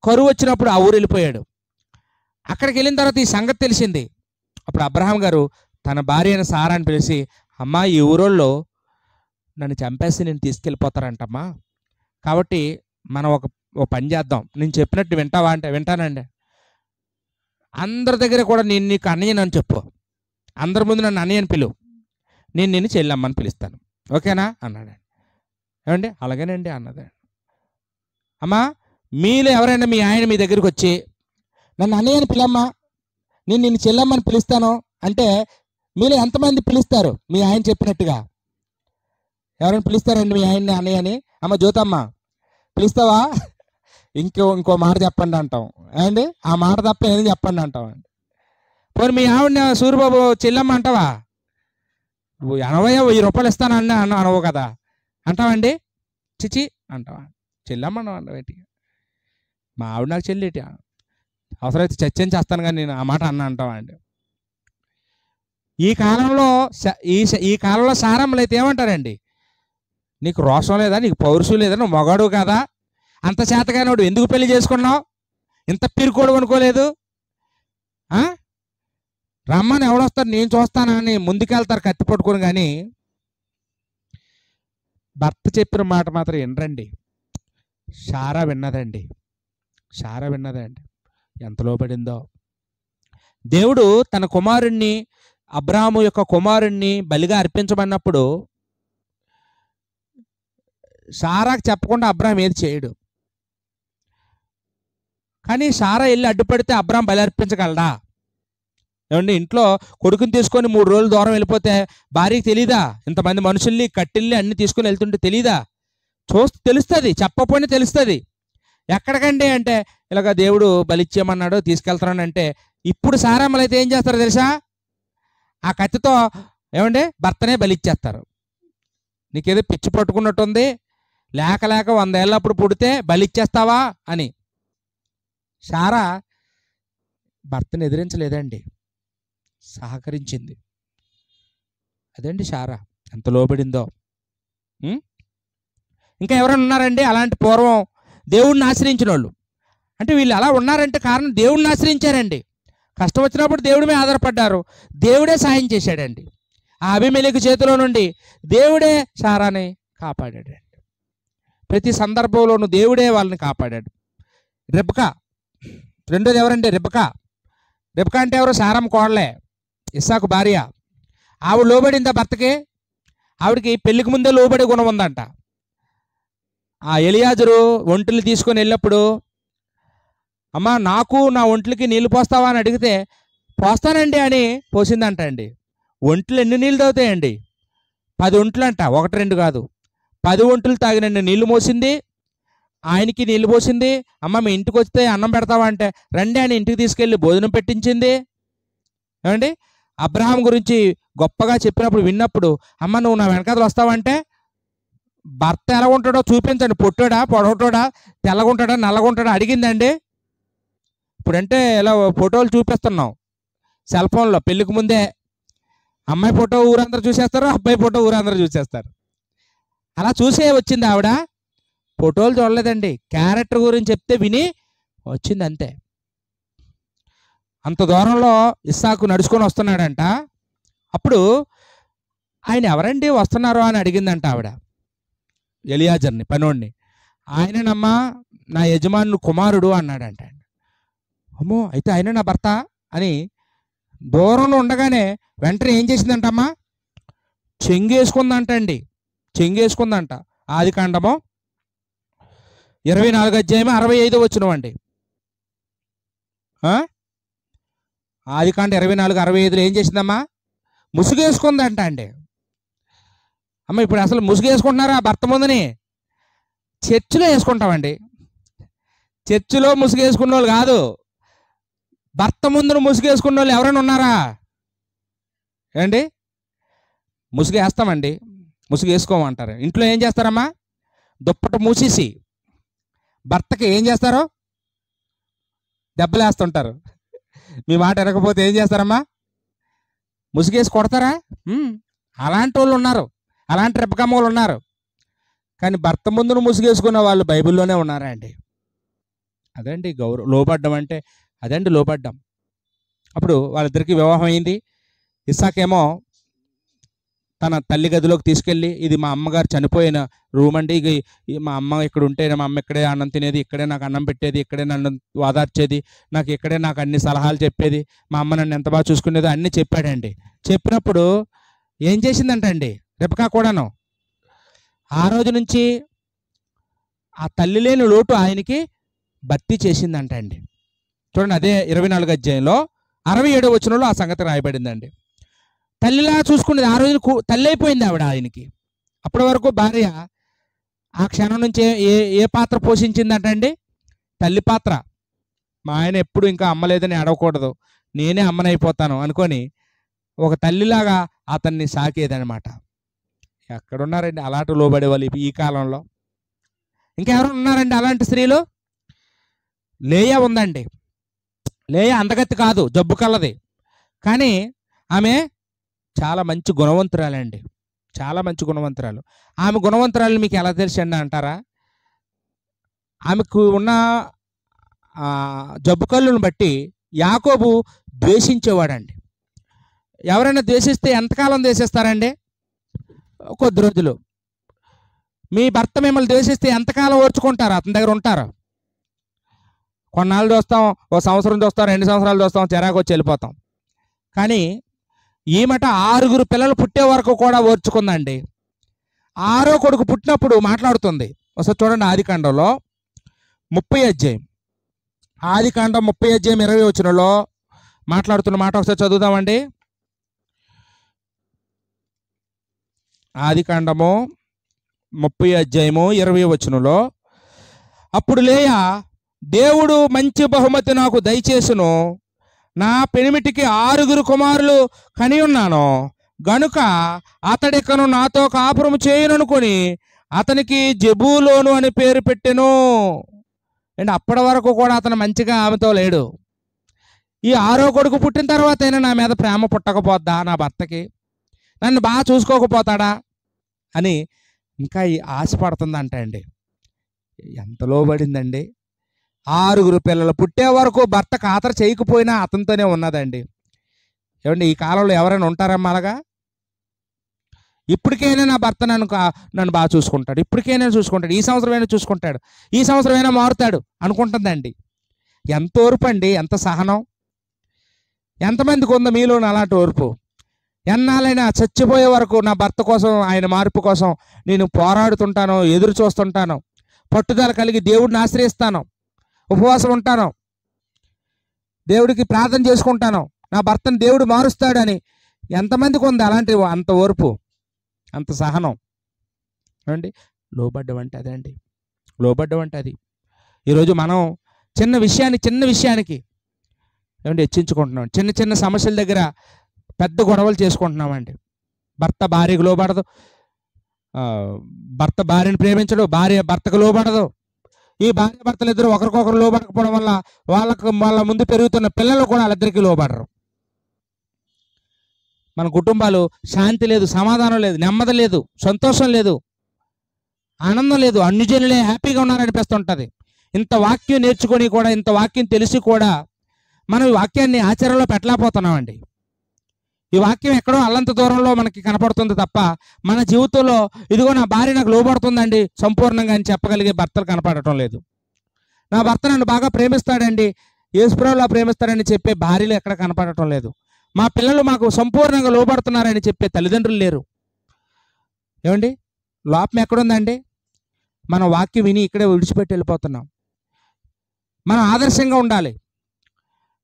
[SPEAKER 1] కరువు వచ్చినప్పుడు ఆ ఊరు వెళ్ళిపోయాడు. అక్కడికి వెళ్ళిన తర్వాత ఈ సంగతి తెలిసింది. అప్పుడు అబ్రహాం గారు తన భార్య అయిన సారాని పిలిచి, అమ్మా ఈ ఊరోళ్ళు నన్ను చంపేసి నేను తీసుకెళ్ళిపోతారంటమ్మా, కాబట్టి మనం ఒక పని చేద్దాం, నేను చెప్పినట్టు వింటావా అంటే వింటానండి. అందరి దగ్గర కూడా నేను నీకు అన్నయ్యని అని చెప్పు, అందరి ముందు నన్ను అన్నయ్యని పిలువు, నేను నిన్ను చెల్లమ్మని పిలుస్తాను, ఓకేనా అన్నాడు. ఏమండి, అలాగేనండి అన్నది. అమ్మా మీలో ఎవరైనా మీ ఆయన మీ దగ్గరికి వచ్చి నన్ను అన్నయ్యని పిలమ్మా, నేను నిన్ను చెల్లమ్మని పిలుస్తాను అంటే మీలో ఎంతమంది పిలుస్తారు మీ ఆయన చెప్పినట్టుగా? ఎవరైనా పిలుస్తారండి మీ ఆయన్ని అన్నయ్యని? అమ్మ జ్యోతమ్మ పిలుస్తావా? ఇంకో మాట చెప్పండి అంటాం అండి. ఆ మాట తప్ప ఏం చెప్పండి అంటాం అండి. పోనీ మీ ఆవిడని సూర్యబాబు చెల్లమ్మ అంటావా? 80-1000 రూపాయలు ఇస్తానని అనవు కదా అంటావండి. చిచి అంటావా? చెల్లమ్మ అంటావేంటి? మా ఆవిడ నాకు చెల్లిటి, అవసరమైతే చర్చని చేస్తాను కానీ నేను ఆ మాట అంటావా అండి. ఈ కాలంలో సారమ్మలు అయితే ఏమంటారండి, నీకు రోషం లేదా, నీకు పౌరుషం లేదా, నువ్వు మగాడు కదా, అంత చేతగానే వాడు ఎందుకు పెళ్లి చేసుకున్నావు, ఇంత పిరుకోడు అనుకోలేదు, రమ్మని ఎవడొస్తారు నేను చూస్తానని ముందుకెళ్తారు కత్తి పట్టుకొని. కానీ భర్త చెప్పిన మాట మాత్రం వినరండి. సారా విన్నదండి. ఎంత లోపడిందో. దేవుడు తన కుమారుణ్ణి, అబ్రాహాము యొక్క కుమారుణ్ణి బలిగా అర్పించమన్నప్పుడు సారాకు చెప్పకుండా అబ్రాహాం ఏది చేయడు. కానీ సారా వెళ్ళి అడ్డుపడితే అబ్రాం బలి అర్పించగలడా? ఏమండి, ఇంట్లో కొడుకుని తీసుకొని 3 రోజులు దూరం వెళ్ళిపోతే భార్యకి తెలీదా? ఇంతమంది మనుషుల్ని కట్టిల్ని అన్ని తీసుకొని వెళ్తుంటే తెలీదా? చూస్తే తెలుస్తుంది, చెప్పకపోయినా తెలుస్తుంది. ఎక్కడికండి అంటే ఇలాగ దేవుడు బలిచ్చేయమన్నాడు తీసుకెళ్తున్నాను అంటే, ఇప్పుడు సారామ్మలు అయితే ఏం చేస్తారో తెలుసా? ఆ కత్తితో ఏమండి భర్తనే బలిచ్చేస్తారు. నీకేదో పిచ్చి పట్టుకున్నట్టుంది, లేక 100 ఏళ్ళప్పుడు పుడితే బలిచ్చేస్తావా అని. సారా భర్తను ఎదిరించలేదండి, సహకరించింది. అదండి సారా ఎంత లోబడిందో. ఇంకా ఎవరైనా ఉన్నారండి అలాంటి పూర్వం దేవుడిని ఆశ్రయించిన వాళ్ళు? అంటే వీళ్ళు అలా ఉన్నారంటే కారణం దేవుడిని ఆశ్రయించారండి. కష్టం వచ్చినప్పుడు దేవుడి మీద ఆధారపడ్డారు, దేవుడే సాయం చేశాడండి. ఆ అబీమెలెకు చేతిలో నుండి దేవుడే సారాని కాపాడాడండి. ప్రతి సందర్భంలోనూ దేవుడే వాళ్ళని కాపాడాడు. రెబ్కా, రెండోది ఎవరండి? రెబ్కా. రెబ్కా అంటే ఎవరు? సారమ్మ కోడలే, ఇస్సాకు భార్య. ఆవిడ లోబడిందా భర్తకి? ఆవిడకి పెళ్లికి ముందే లోబడే గుణం ఉందంట. ఆ ఎలియాజరు ఒంటెలు తీసుకొని వెళ్ళినప్పుడు, అమ్మ నాకు నా ఒంట్లకి నీళ్ళు పోస్తావా అని అడిగితే, పోస్తానండి అని పోసిందంట అండి. ఒంట్లు ఎన్ని నీళ్ళు తాగుతాయండి? 10 ఒంట్లు అంట, 1-2 కాదు, 10 ఒంట్లు తాగినండి నీళ్లు మోసింది. ఆయనకి నీళ్లు పోసింది. అమ్మ మీ ఇంటికి వస్తే అన్నం పెడతావా అంటే, రండి అని ఇంటికి తీసుకెళ్ళి భోజనం పెట్టించింది. ఏమండి, అబ్రహాం గురించి గొప్పగా చెప్పినప్పుడు విన్నప్పుడు, అమ్మ నువ్వు నా వెనకాతలు వస్తావంటే, భర్త ఎలా ఉంటాడో చూపించండి, పొట్టాడా పొడవటాడా తెల్లగుంటాడా నల్లగుంటాడా అడిగిందండి. ఇప్పుడంటే ఇలా ఫోటోలు చూపిస్తున్నాం సెల్ ఫోన్లో. పెళ్ళికి ముందే అమ్మాయి ఫోటో ఊరందరూ చూసేస్తారు, అబ్బాయి ఫోటో ఊరందరూ చూసేస్తారు. అలా చూసే వచ్చింది ఆవిడ, ఫోటోలు చూడలేదండి. క్యారెక్టర్ గురించి చెప్తే విని వచ్చింది అంతే. అంత దూరంలో ఇస్సాకు నడుచుకొని వస్తున్నాడంట. అప్పుడు ఆయన ఎవరండి వస్తున్నారు అని అడిగిందంట ఆవిడ ఎలియాజర్ని, పనోడిని. ఆయననమ్మా నా యజమాను కుమారుడు అన్నాడంట. అమ్మో, అయితే ఆయన నా భర్త అని దూరంలో ఉండగానే వెంటనే ఏం చేసిందంటమ్మా? చెంగేసుకుందంట అండి, చెంగేసుకుందంట. ఆదికాండము 24 వచనం అండి. ఆదికాండ 24:65 ఏం చేసిందమ్మా? ముసుగేసుకుందంట అండి. అమ్మ ఇప్పుడు అసలు ముసుగేసుకుంటున్నారా భర్త ముందని? చర్చిలో వేసుకుంటామండి, చర్చిలో ముసుగేసుకున్న వాళ్ళు కాదు, భర్త ముందును ముసుగేసుకున్న వాళ్ళు ఎవరైనా ఉన్నారా ఏంటి? ముసుగు వేస్తామండి, ముసుగు వేసుకోమంటారు. ఇంట్లో ఏం చేస్తారమ్మా? దుప్పట మూసేసి భర్తకి ఏం చేస్తారు? దెబ్బలు వేస్తుంటారు. మీ మాట వినకపోతే ఏం చేస్తారమ్మా? ముసుగేసి కొడతారా? అలాంటి వాళ్ళు ఉన్నారు, అలాంటి రెప్పకమ్మలు ఉన్నారు. కానీ భర్త ముందును ముసుగేసుకున్న వాళ్ళు బైబిల్లోనే ఉన్నారా అండి? అదండి లోబడ్డం అంటే, అదండి లోబడ్డం. అప్పుడు వాళ్ళిద్దరికి వివాహం అయింది. ఇస్సాకేమో తన తల్లి గదిలోకి తీసుకెళ్ళి, ఇది మా అమ్మగారు చనిపోయిన రూమ్ అండి, మా అమ్మ ఇక్కడ ఉంటే మా అమ్మ ఇక్కడే అన్నం తినేది, ఇక్కడే నాకు అన్నం పెట్టేది, ఇక్కడే నన్ను వాదార్చేది, ఇక్కడే నాకు అన్ని సలహాలు చెప్పేది, మా అమ్మ నన్ను ఎంత బాగా చూసుకునేదో అన్నీ చెప్పాడండి. చెప్పినప్పుడు ఏం చేసిందంటండి రెబెకా కూడాను, ఆ రోజు నుంచి ఆ తల్లి లేని లోటు ఆయనకి భర్తీ చేసిందంట అండి. చూడండి, అదే 24 67 వచనంలో ఆ సంగతి రాయబడిందండి. తల్లిలా చూసుకునేది, ఆ రోజు తల్లి అయిపోయింది ఆవిడ ఆయనకి. అప్పటి వరకు భార్య ఆ క్షణం నుంచే ఏ పాత్ర పోషించిందంటండి? తల్లి పాత్ర. మా ఆయన ఎప్పుడు ఇంకా అమ్మలేదని అడగకూడదు, నేనే అమ్మనైపోతాను అనుకొని ఒక తల్లిలాగా అతన్ని సాకేదనమాట. ఎక్కడున్నారండి అలాంటి లోబడే వాళ్ళు ఈ కాలంలో? ఇంకెవరు ఉన్నారండి అలాంటి స్త్రీలు? లేయా ఉందండి. లేయా అందగత్తి కాదు, జబ్బు కలది, కానీ ఆమె చాలా మంచి గుణవంతురాలండి, చాలా మంచి గుణవంతురాలు. ఆమె గుణవంతురాలు మీకు ఎలా తెలుసండి అంటారా? ఆమెకు ఉన్న జబ్బు కళ్ళను బట్టి యాకోబు ద్వేషించేవాడండి. ఎవరైనా ద్వేషిస్తే ఎంతకాలం ద్వేషిస్తారండి? కొద్ది రోజులు. మీ భర్త మిమ్మల్ని ద్వేషిస్తే ఎంతకాలం ఓర్చుకుంటారు? అతని దగ్గర ఉంటారు. కొన్నాళ్ళు చూస్తాం, 1 సంవత్సరం చూస్తాం, 2 సంవత్సరాలు చూస్తాం, చిరాకు వచ్చి వెళ్ళిపోతాం. కానీ ఈమెట 6 పిల్లలు పుట్టే వరకు కూడా ఓర్చుకుందండి. 6వ కొడుకు పుట్టినప్పుడు మాట్లాడుతుంది. ఒకసారి చూడండి, ఆదికాండంలో 30 అధ్యాయం ఆదికాండం 30:20 మాట్లాడుతున్న మాట ఒకసారి చదువుదామండి. ఆదికాండము 30:20 అప్పుడు లేయా, దేవుడు మంచి బహుమతి నాకు దయచేసును, నా పెనిమిటికి 6 కుమారులు కని ఉన్నాను గనుక అతడికను నాతో కాపురము చేయననుకొని అతనికి జెబూలోను అని పేరు పెట్టెను. అండ్ అప్పటి వరకు కూడా అతను మంచిగా ఆమెతో లేడు. ఈ 6వ కొడుకు పుట్టిన తర్వాత అయినా నా మీద ప్రేమ పుట్టకపోద్దా, నా భర్తకి నన్ను బాగా చూసుకోకపోతాడా అని ఇంకా ఈ ఆశపడుతుందంట అండి. ఎంత లోబడిందండి. 6 పిల్లలు పుట్టే వరకు భర్త ఖాతరు చేయకపోయినా అతనితోనే ఉన్నదండి. ఏమండి, ఈ కాలంలో ఎవరైనా ఉంటారమ్మా అలాగా? ఇప్పటికైనా నా భర్త నన్ను బాగా చూసుకుంటాడు, ఇప్పటికైనా చూసుకుంటాడు, ఈ సంవత్సరమైనా చూసుకుంటాడు, ఈ సంవత్సరమైనా మారుతాడు అనుకుంటుందండి. ఎంత ఓర్పు అండి, ఎంత సహనం. ఎంతమందికి ఉందో మీలో అలాంటి ఓర్పు? ఎన్నాళ్ళైనా చచ్చిపోయే వరకు నా భర్త కోసం, ఆయన మార్పు కోసం నేను పోరాడుతుంటాను, ఎదురు చూస్తుంటాను, పట్టుదల కలిగి దేవుడిని ఆశ్రయిస్తాను, ఉపవాసం ఉంటాను, దేవుడికి ప్రార్థన చేసుకుంటాను, నా భర్తను దేవుడు మారుస్తాడని. ఎంతమందికి ఉంది అలాంటి అంత ఓర్పు, అంత సహనం? అండి, లోబడ్డం అంటే అదే అండి. లోబడ్డం అంటే అది. ఈరోజు మనం చిన్న విషయానికి ఏమంటే హెచ్చించుకుంటున్నాం. చిన్న చిన్న సమస్యల దగ్గర పెద్ద గొడవలు చేసుకుంటున్నామండి. భర్త భార్యకు లోబడదు, భర్త భార్యను ప్రేమించడు, భార్య భర్తకు లోబడదు. ఈ భార్య భర్తలు ఇద్దరు ఒకరికొకరు లోబడకపోవడం వల్ల వాళ్ళ ముందు పెరుగుతున్న పిల్లలు కూడా వాళ్ళిద్దరికీ లోబడరు. మన కుటుంబాలు శాంతి లేదు, సమాధానం లేదు, నెమ్మది లేదు, సంతోషం లేదు, ఆనందం లేదు. అన్ని జనులే హ్యాపీగా ఉన్నారనిపిస్తుంటుంది. ఇంత వాక్యం నేర్చుకొని కూడా, ఇంత వాక్యం తెలిసి కూడా మనం ఈ వాక్యాన్ని ఆచరణలో పెట్టలేకపోతున్నామండి. ఈ వాక్యం ఎక్కడో అల్లంత దూరంలో మనకి కనపడుతుంది తప్ప మన జీవితంలో ఇదిగో నా భార్య నాకు లోబడుతుందండి సంపూర్ణంగా అని చెప్పగలిగే భర్తలు కనపడటం లేదు. నా భర్త నన్ను బాగా ప్రేమిస్తాడండి, యేసుప్రభువులా ప్రేమిస్తాడని చెప్పే భార్యలు ఎక్కడ కనపడటం లేదు. మా పిల్లలు మాకు సంపూర్ణంగా లోబడుతున్నారని చెప్పే తల్లిదండ్రులు లేరు. ఏమండి, లోపం ఎక్కడుందండి? మన వాక్యం విని ఇక్కడే విడిచిపెట్టి వెళ్ళిపోతున్నాం. మనం ఆదర్శంగా ఉండాలి,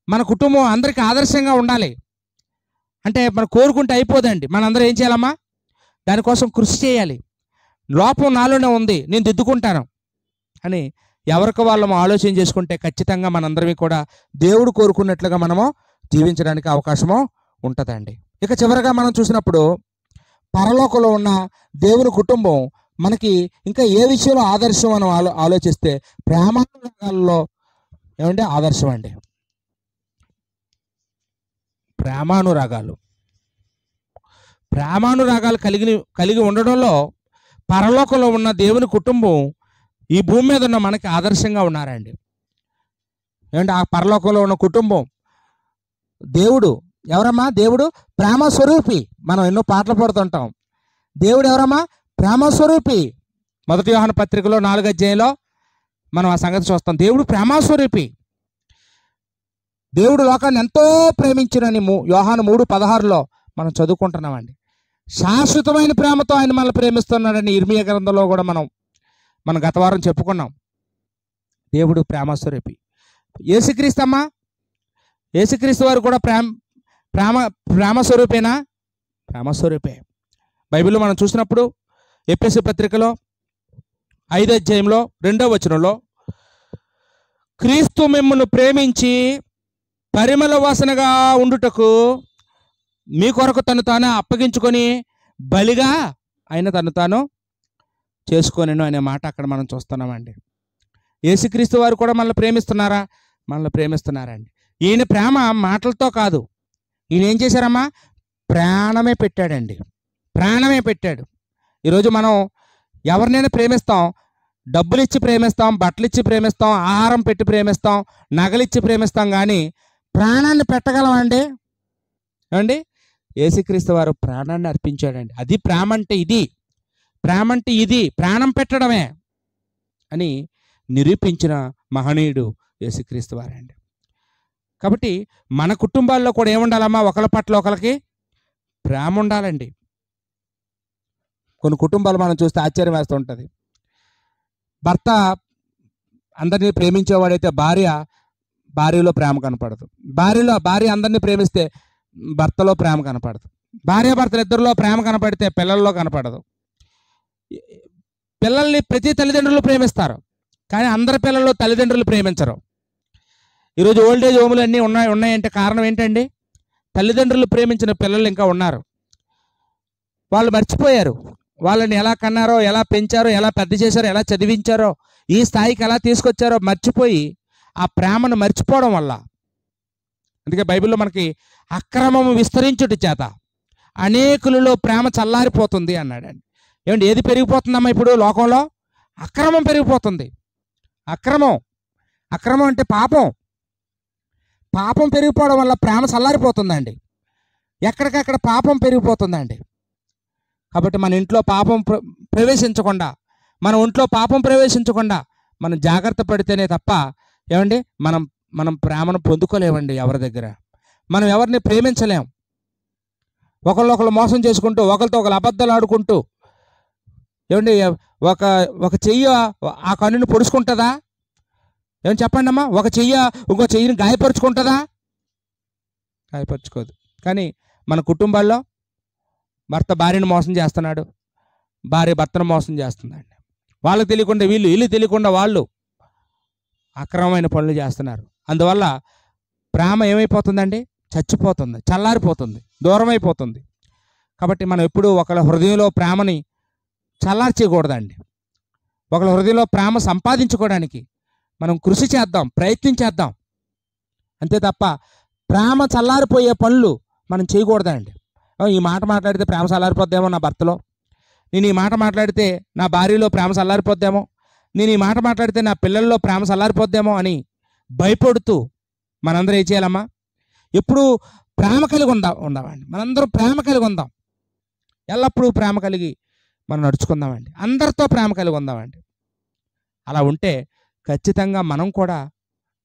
[SPEAKER 1] మన కుటుంబం అందరికీ ఆదర్శంగా ఉండాలి అంటే మనం కోరుకుంటే అయిపోదండి. మనందరం ఏం చేయాలమ్మా? దానికోసం కృషి చేయాలి. లోపం నాలోనే ఉంది, నేను దిద్దుకుంటాను అని ఎవరికి వాళ్ళము ఆలోచన చేసుకుంటే ఖచ్చితంగా మనందరినీ కూడా దేవుడు కోరుకున్నట్లుగా మనము జీవించడానికి అవకాశము ఉంటుందండి. ఇక చివరగా మనం చూసినప్పుడు పరలోకంలో ఉన్న దేవుని కుటుంబం మనకి ఇంకా ఏ విషయంలో ఆదర్శం అని ఆలోచిస్తే ప్రేమానురాగాల్లో ఏమంటే ఆదర్శం అండి. ప్రేమానురాగాలు కలిగి ఉండడంలో పరలోకంలో ఉన్న దేవుని కుటుంబం ఈ భూమి మీద ఉన్న మనకి ఆదర్శంగా ఉన్నారండి. ఏమంటే ఆ పరలోకంలో ఉన్న కుటుంబం దేవుడు ఎవరమ్మా? దేవుడు ప్రేమ స్వరూపి. మనం ఎన్నో పాటలు పాడుతుంటాం. దేవుడు ఎవరమ్మా? ప్రేమ స్వరూపి. 1 యోహాను పత్రికలో 4వ అధ్యాయంలో మనం ఆ సంగతి చూస్తాం. దేవుడు ప్రేమ స్వరూపి. దేవుడు లోకాన్ని ఎంతో ప్రేమించినని యోహాను 3:16 మనం చదువుకుంటున్నామండి. శాశ్వతమైన ప్రేమతో ఆయన మనల్ని ప్రేమిస్తున్నాడని ఇర్మియా గ్రంథంలో కూడా మనం గత వారం చెప్పుకున్నాం. దేవుడు ప్రేమ స్వరూపి. యేసుక్రీస్తమ్మా, యేసుక్రీస్తు వారు కూడా ప్రేమ స్వరూపేనా? ప్రేమ స్వరూపే. బైబిల్లో మనం చూసినప్పుడు ఎఫెసీ పత్రికలో 5వ అధ్యాయంలో 2వ వచనంలో క్రీస్తు మిమ్మును ప్రేమించి పరిమళ వాసనగా ఉండుటకు మీ కొరకు తను తాను అప్పగించుకొని బలిగా ఆయన తను తాను చేసుకొనెను అనే మాట అక్కడ మనం చూస్తున్నామండి. యేసుక్రీస్తు వారు కూడా మనల్ని ప్రేమిస్తున్నారా? మనల్ని ప్రేమిస్తున్నారండి. ఈయన ప్రేమ మాటలతో కాదు, ఈయన ఏం చేశారమ్మా? ప్రాణమే పెట్టాడండి. ప్రాణమే పెట్టాడు. ఈరోజు మనం ఎవరినైనా ప్రేమిస్తాం, డబ్బులు ఇచ్చి ప్రేమిస్తాం, బట్టలు ఇచ్చి ప్రేమిస్తాం, ఆహారం పెట్టి ప్రేమిస్తాం, నగలిచ్చి ప్రేమిస్తాం, కానీ ప్రాణాన్ని పెట్టగలమండి? ఏమండి, యేసుక్రీస్తు వారు ప్రాణాన్ని అర్పించాడండి. అది ప్రేమ అంటే ఇది, ప్రేమ అంటే ఇది, ప్రాణం పెట్టడమే అని నిరూపించిన మహనీయుడు యేసుక్రీస్తు వారండి. కాబట్టి మన కుటుంబాల్లో కూడా ఏముండాలమ్మా? ఒకరి పట్ల ఒకరికి ప్రేమ ఉండాలండి. కొన్ని కుటుంబాలు మనం చూస్తే ఆశ్చర్యం వేస్తూ ఉంటుంది. భర్త అందరినీ ప్రేమించేవాడైతే భార్య భార్యలో ప్రేమ కనపడదు. భార్య అందరినీ ప్రేమిస్తే భర్తలో ప్రేమ కనపడదు. భార్యాభర్తలు ఇద్దరిలో ప్రేమ కనపడితే పిల్లల్లో కనపడదు. పిల్లల్ని ప్రతి తల్లిదండ్రులు ప్రేమిస్తారు, కానీ అందరి పిల్లలు తల్లిదండ్రులు ప్రేమించరు. ఈరోజు ఓల్డేజ్ హోములు అన్నీ ఉన్నాయంటే కారణం ఏంటండి? తల్లిదండ్రులు ప్రేమించిన పిల్లలు ఇంకా ఉన్నారు. వాళ్ళు మర్చిపోయారు వాళ్ళని ఎలా కన్నారో, ఎలా పెంచారో, ఎలా పెద్ద చేశారో, ఎలా చదివించారో, ఈ స్థాయికి ఎలా తీసుకొచ్చారో మర్చిపోయి ఆ ప్రేమను మర్చిపోవడం వల్ల. అందుకే బైబిల్లో మనకి అక్రమము విస్తరించుట చేత అనేకులలో ప్రేమ చల్లారిపోతుంది అన్నాడండి. ఏమండి, ఏది పెరిగిపోతుందమ్మా ఇప్పుడు లోకంలో? అక్రమం పెరిగిపోతుంది. అక్రమం అంటే పాపం పెరిగిపోవడం వల్ల ప్రేమ చల్లారిపోతుందండి. ఎక్కడికక్కడ పాపం పెరిగిపోతుందండి. కాబట్టి మన ఇంట్లో పాపం ప్రవేశించకుండా, మన ఒంట్లో పాపం ప్రవేశించకుండా మనం జాగ్రత్త పడితేనే తప్ప ఏమండి మనం ప్రేమను పొందుకోలేమండి. ఎవరి దగ్గర మనం ఎవరిని ప్రేమించలేం. ఒకళ్ళు మోసం చేసుకుంటూ, ఒకరితో ఒకరు అబద్ధాలు ఆడుకుంటూ, ఏమండి ఒక చెయ్యి ఆ కన్నుని పొడుచుకుంటుందా? ఏమని చెప్పండి అమ్మా. ఒక చెయ్యి ఇంకో చెయ్యిని గాయపరుచుకుంటుందా? గాయపరుచుకోదు. కానీ మన కుటుంబాల్లో భర్త భార్యను మోసం చేస్తున్నాడు, భార్య భర్తను మోసం చేస్తుందండి. వాళ్ళకి తెలియకుండా వీళ్ళు తెలియకుండా వాళ్ళు అక్రమమైన పనులు చేస్తున్నారు. అందువల్ల ప్రేమ ఏమైపోతుందండి? చచ్చిపోతుంది, చల్లారిపోతుంది, దూరం అయిపోతుంది. కాబట్టి మనం ఎప్పుడూ ఒకళ్ళ హృదయంలో ప్రేమని చల్లార్చేయకూడదండి. ఒకళ్ళ హృదయంలో ప్రేమ సంపాదించుకోవడానికి మనం కృషి చేద్దాం, ప్రయత్నం చేద్దాం. అంతే తప్ప ప్రేమ చల్లారిపోయే పనులు మనం చేయకూడదండి. ఈ మాట మాట్లాడితే ప్రేమ చల్లారిపోద్దేమో నా భర్తలో, నేను ఈ మాట మాట్లాడితే నా భార్యలో ప్రేమ చల్లారిపోద్దేమో, నేను ఈ మాట మాట్లాడితే నా పిల్లల్లో ప్రేమ చల్లారిపోద్దేమో అని భయపడుతూ మనందరం ఏం చేయాలమ్మా? ఎప్పుడు ప్రేమ కలిగి ఉందామండి. మనందరం ప్రేమ కలిగి ఉందాం. ఎల్లప్పుడూ ప్రేమ కలిగి మనం నడుచుకుందామండి. అందరితో ప్రేమ కలిగి ఉందామండి. అలా ఉంటే ఖచ్చితంగా మనం కూడా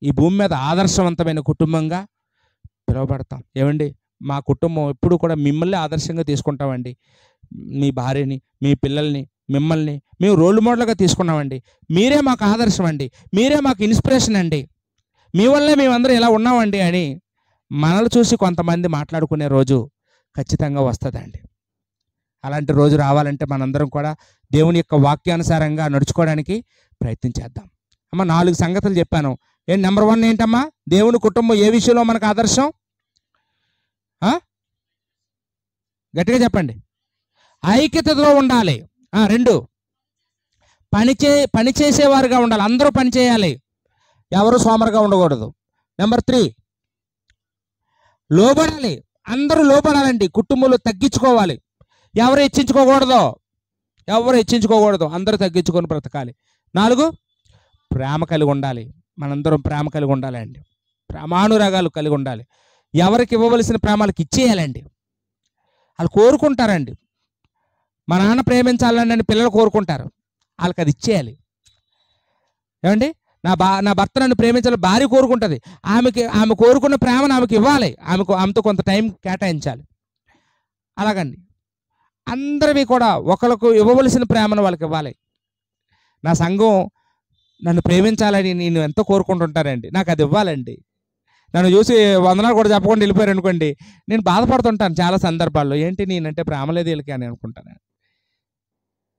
[SPEAKER 1] ఈ భూమి మీద ఆదర్శవంతమైన కుటుంబంగా పిలువబడతాం. ఏమండి, మా కుటుంబం ఎప్పుడు కూడా మిమ్మల్ని ఆదర్శంగా తీసుకుంటామండి. మీ భార్యని, మీ పిల్లల్ని, మిమ్మల్ని మేము రోల్ మోడల్గా తీసుకున్నామండి. మీరే మాకు ఆదర్శం అండి, మీరే మాకు ఇన్స్పిరేషన్ అండి, మీ వల్లే మేమందరం ఇలా ఉన్నామండి అని మనల్ని చూసి కొంతమంది మాట్లాడుకునే రోజు ఖచ్చితంగా వస్తుందండి. అలాంటి రోజు రావాలంటే మనందరం కూడా దేవుని యొక్క వాక్యానుసారంగా నడుచుకోవడానికి ప్రయత్నం చేద్దాం. అమ్మ 4 సంగతులు చెప్పాను. నెంబర్ 1 ఏంటమ్మా? దేవుని కుటుంబం ఏ విషయంలో మనకు ఆదర్శం? గట్టిగా చెప్పండి. ఐక్యతలో ఉండాలి. 2, పని చేసేవారుగా ఉండాలి. అందరూ పని చేయాలి, ఎవరు సోమరుగా ఉండకూడదు. నెంబర్ 3, లోబడాలి. అందరూ లోబడాలండి. కుటుంబంలో తగ్గించుకోవాలి, ఎవరు హెచ్చించుకోకూడదు, అందరూ తగ్గించుకొని బ్రతకాలి. 4, ప్రేమ కలిగి ఉండాలి. మనందరం ప్రేమ కలిగి ఉండాలండి. ప్రేమానురాగాలు కలిగి ఉండాలి. ఎవరికి ఇవ్వవలసిన ప్రేమలకు ఇచ్చేయాలండి. వాళ్ళు కోరుకుంటారండి. మా నాన్న ప్రేమించాలని పిల్లలు కోరుకుంటారు, వాళ్ళకి అది ఇచ్చేయాలి. ఏమండి, నా భర్త నన్ను ప్రేమించాలని భార్య కోరుకుంటుంది. ఆమె కోరుకున్న ప్రేమను ఆమెకి ఇవ్వాలి. ఆమెతో కొంత టైం కేటాయించాలి. అలాగండి అందరివి కూడా ఒకరికి ఇవ్వవలసిన ప్రేమను వాళ్ళకి ఇవ్వాలి. నా సంఘం నన్ను ప్రేమించాలని నేను ఎంతో కోరుకుంటుంటానండి, నాకు అది ఇవ్వాలండి. నన్ను చూసి వందనాలు కూడా చెప్పకుండా వెళ్ళిపోయారు అనుకోండి, నేను బాధపడుతుంటాను చాలా సందర్భాల్లో. ఏంటి నేనంటే ప్రేమ లేదు వీళ్ళకి అని అనుకుంటాను.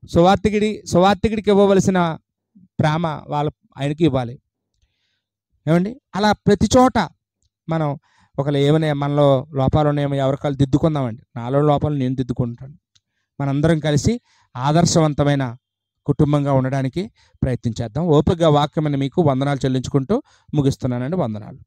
[SPEAKER 1] సువార్తికుడికి ఇవ్వవలసిన ప్రేమ ఆయనకి ఇవ్వాలి. ఏమండి, అలా ప్రతి చోట మనం ఏమైనా మనలో లోపాలు ఉన్నాయేమో ఎవరికాలు దిద్దుకుందామండి. నాలో లోపాలు నేను దిద్దుకుంటాను. మనందరం కలిసి ఆదర్శవంతమైన కుటుంబంగా ఉండడానికి ప్రయత్నించేద్దాం. ఓపికగా వాక్యమని మీకు వందనాలు చెల్లించుకుంటూ ముగిస్తున్నానండి. వందనాలు.